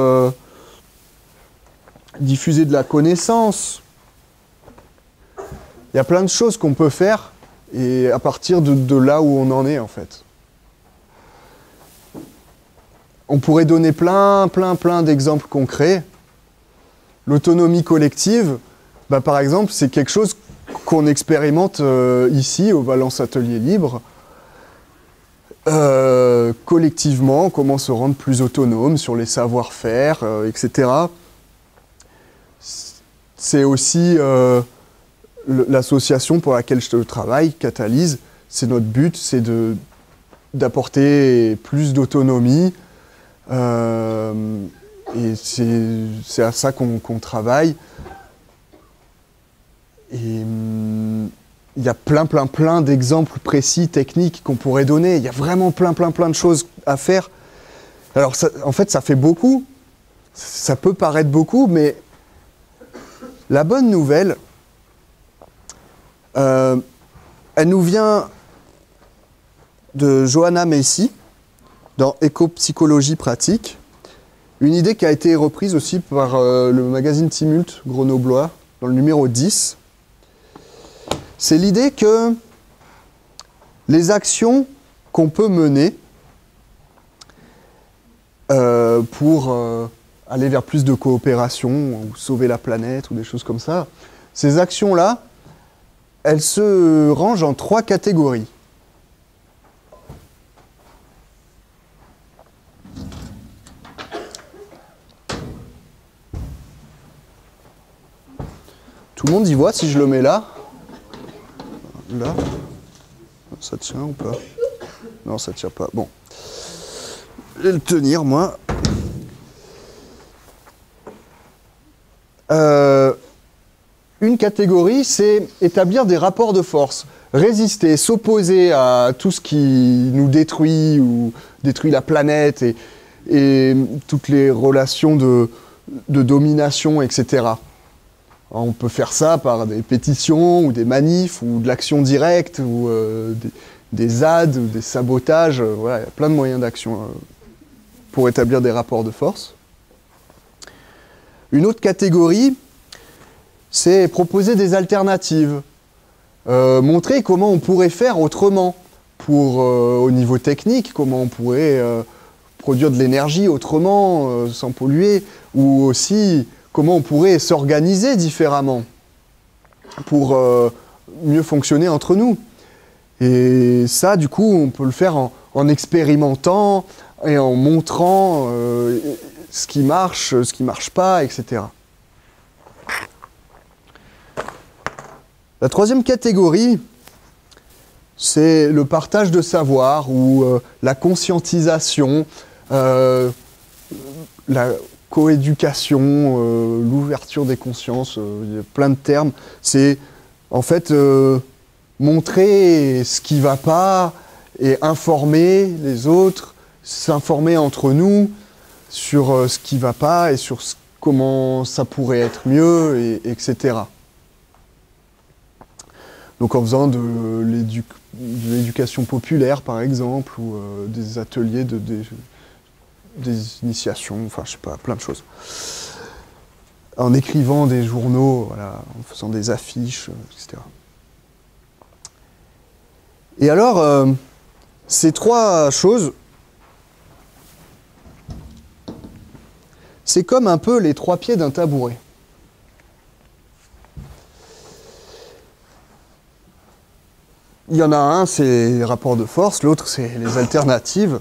Speaker 1: diffuser de la connaissance. Il y a plein de choses qu'on peut faire et à partir de là où on en est, en fait. On pourrait donner plein d'exemples concrets. L'autonomie collective, bah, par exemple, c'est quelque chose qu'on expérimente ici, au Valence Atelier Libre. Collectivement, comment se rendre plus autonome sur les savoir-faire, etc. C'est aussi l'association pour laquelle je travaille, Catalyse. C'est notre but, c'est d'apporter plus d'autonomie. Et c'est à ça qu'on travaille. Et il y a plein d'exemples précis, techniques qu'on pourrait donner. Il y a vraiment plein de choses à faire. Alors, en fait, ça fait beaucoup. Ça peut paraître beaucoup, mais la bonne nouvelle, elle nous vient de Johanna Macy, dans Éco-psychologie pratique. Une idée qui a été reprise aussi par le magazine Tumult grenoblois, dans le numéro 10. C'est l'idée que les actions qu'on peut mener pour aller vers plus de coopération, ou sauver la planète, ou des choses comme ça, ces actions-là, elles se rangent en 3 catégories. Tout le monde y voit si je le mets là? Là? Ça tient ou pas? Non, ça tient pas. Bon. Je vais le tenir, moi. Une catégorie, c'est établir des rapports de force. Résister, s'opposer à tout ce qui nous détruit ou détruit la planète et toutes les relations de domination, etc. On peut faire ça par des pétitions ou des manifs ou de l'action directe ou des ZAD ou des sabotages. Voilà, il y a plein de moyens d'action pour établir des rapports de force. Une autre catégorie, c'est proposer des alternatives. Montrer comment on pourrait faire autrement au niveau technique, comment on pourrait produire de l'énergie autrement, sans polluer, ou aussi comment on pourrait s'organiser différemment pour mieux fonctionner entre nous. Et ça, du coup, on peut le faire en expérimentant et en montrant ce qui marche pas, etc. La troisième catégorie, c'est le partage de savoir ou la conscientisation, la coéducation, l'ouverture des consciences, il y a plein de termes. C'est en fait montrer ce qui ne va pas et informer les autres, s'informer entre nous sur ce qui ne va pas et sur comment ça pourrait être mieux, etc. Donc en faisant de l'éducation populaire, par exemple, ou des ateliers, des initiations, enfin je sais pas, plein de choses. En écrivant des journaux, voilà, en faisant des affiches, etc. Et alors, ces trois choses, c'est comme un peu les trois pieds d'un tabouret. Il y en a un, c'est les rapports de force, l'autre, c'est les alternatives,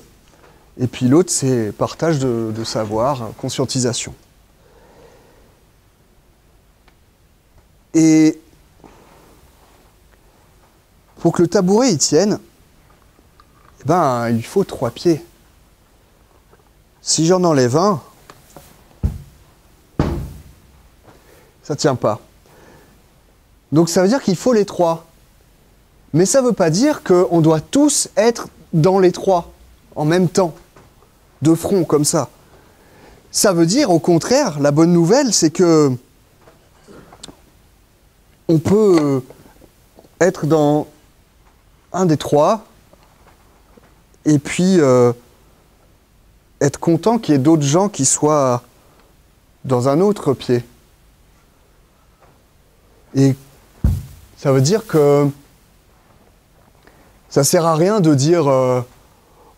Speaker 1: et puis l'autre, c'est partage de savoir, conscientisation. Et pour que le tabouret y tienne, eh ben, il faut trois pieds. Si j'en enlève un, ça ne tient pas. Donc ça veut dire qu'il faut les trois. Mais ça ne veut pas dire qu'on doit tous être dans les trois, en même temps, de front, comme ça. Ça veut dire, au contraire, la bonne nouvelle, c'est que on peut être dans un des trois, et puis être content qu'il y ait d'autres gens qui soient dans un autre pied. Et ça veut dire que ça sert à rien de dire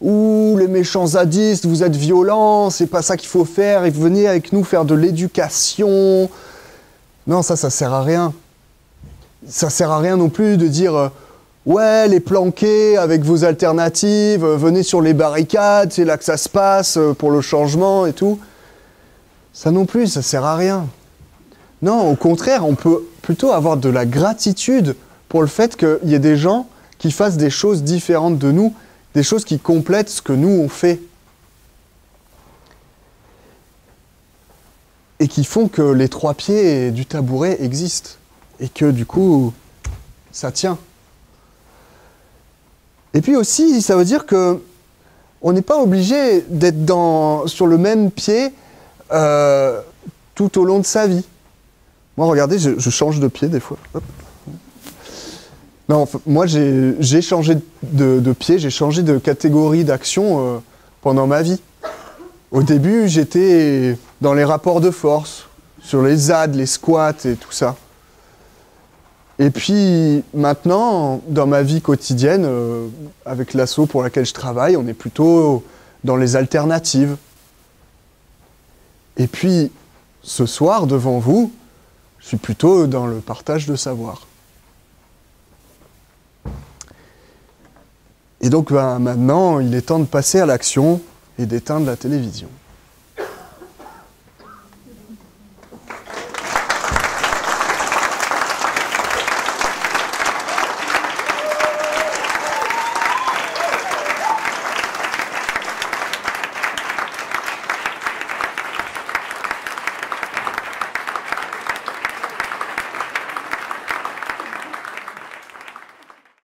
Speaker 1: ouh, les méchants zadistes, vous êtes violents, c'est pas ça qu'il faut faire, et venez avec nous faire de l'éducation. Non, ça sert à rien. Ça sert à rien non plus de dire ouais, les planqués avec vos alternatives, venez sur les barricades, c'est là que ça se passe pour le changement et tout. Ça non plus, ça sert à rien. Non, au contraire, on peut plutôt avoir de la gratitude pour le fait qu'il y ait des gens qui fassent des choses différentes de nous, des choses qui complètent ce que nous on fait. Et qui font que les trois pieds du tabouret existent. Et que du coup, ça tient. Et puis aussi, ça veut dire que on n'est pas obligé d'être sur le même pied tout au long de sa vie. Moi, regardez, je change de pied des fois. Hop. Non, moi, j'ai changé de pied, j'ai changé de catégorie d'action pendant ma vie. Au début, j'étais dans les rapports de force, sur les ZAD, les squats et tout ça. Et puis, maintenant, dans ma vie quotidienne, avec l'asso pour laquelle je travaille, on est plutôt dans les alternatives. Et puis, ce soir, devant vous, je suis plutôt dans le partage de savoir. Et donc maintenant, il est temps de passer à l'action et d'éteindre la télévision.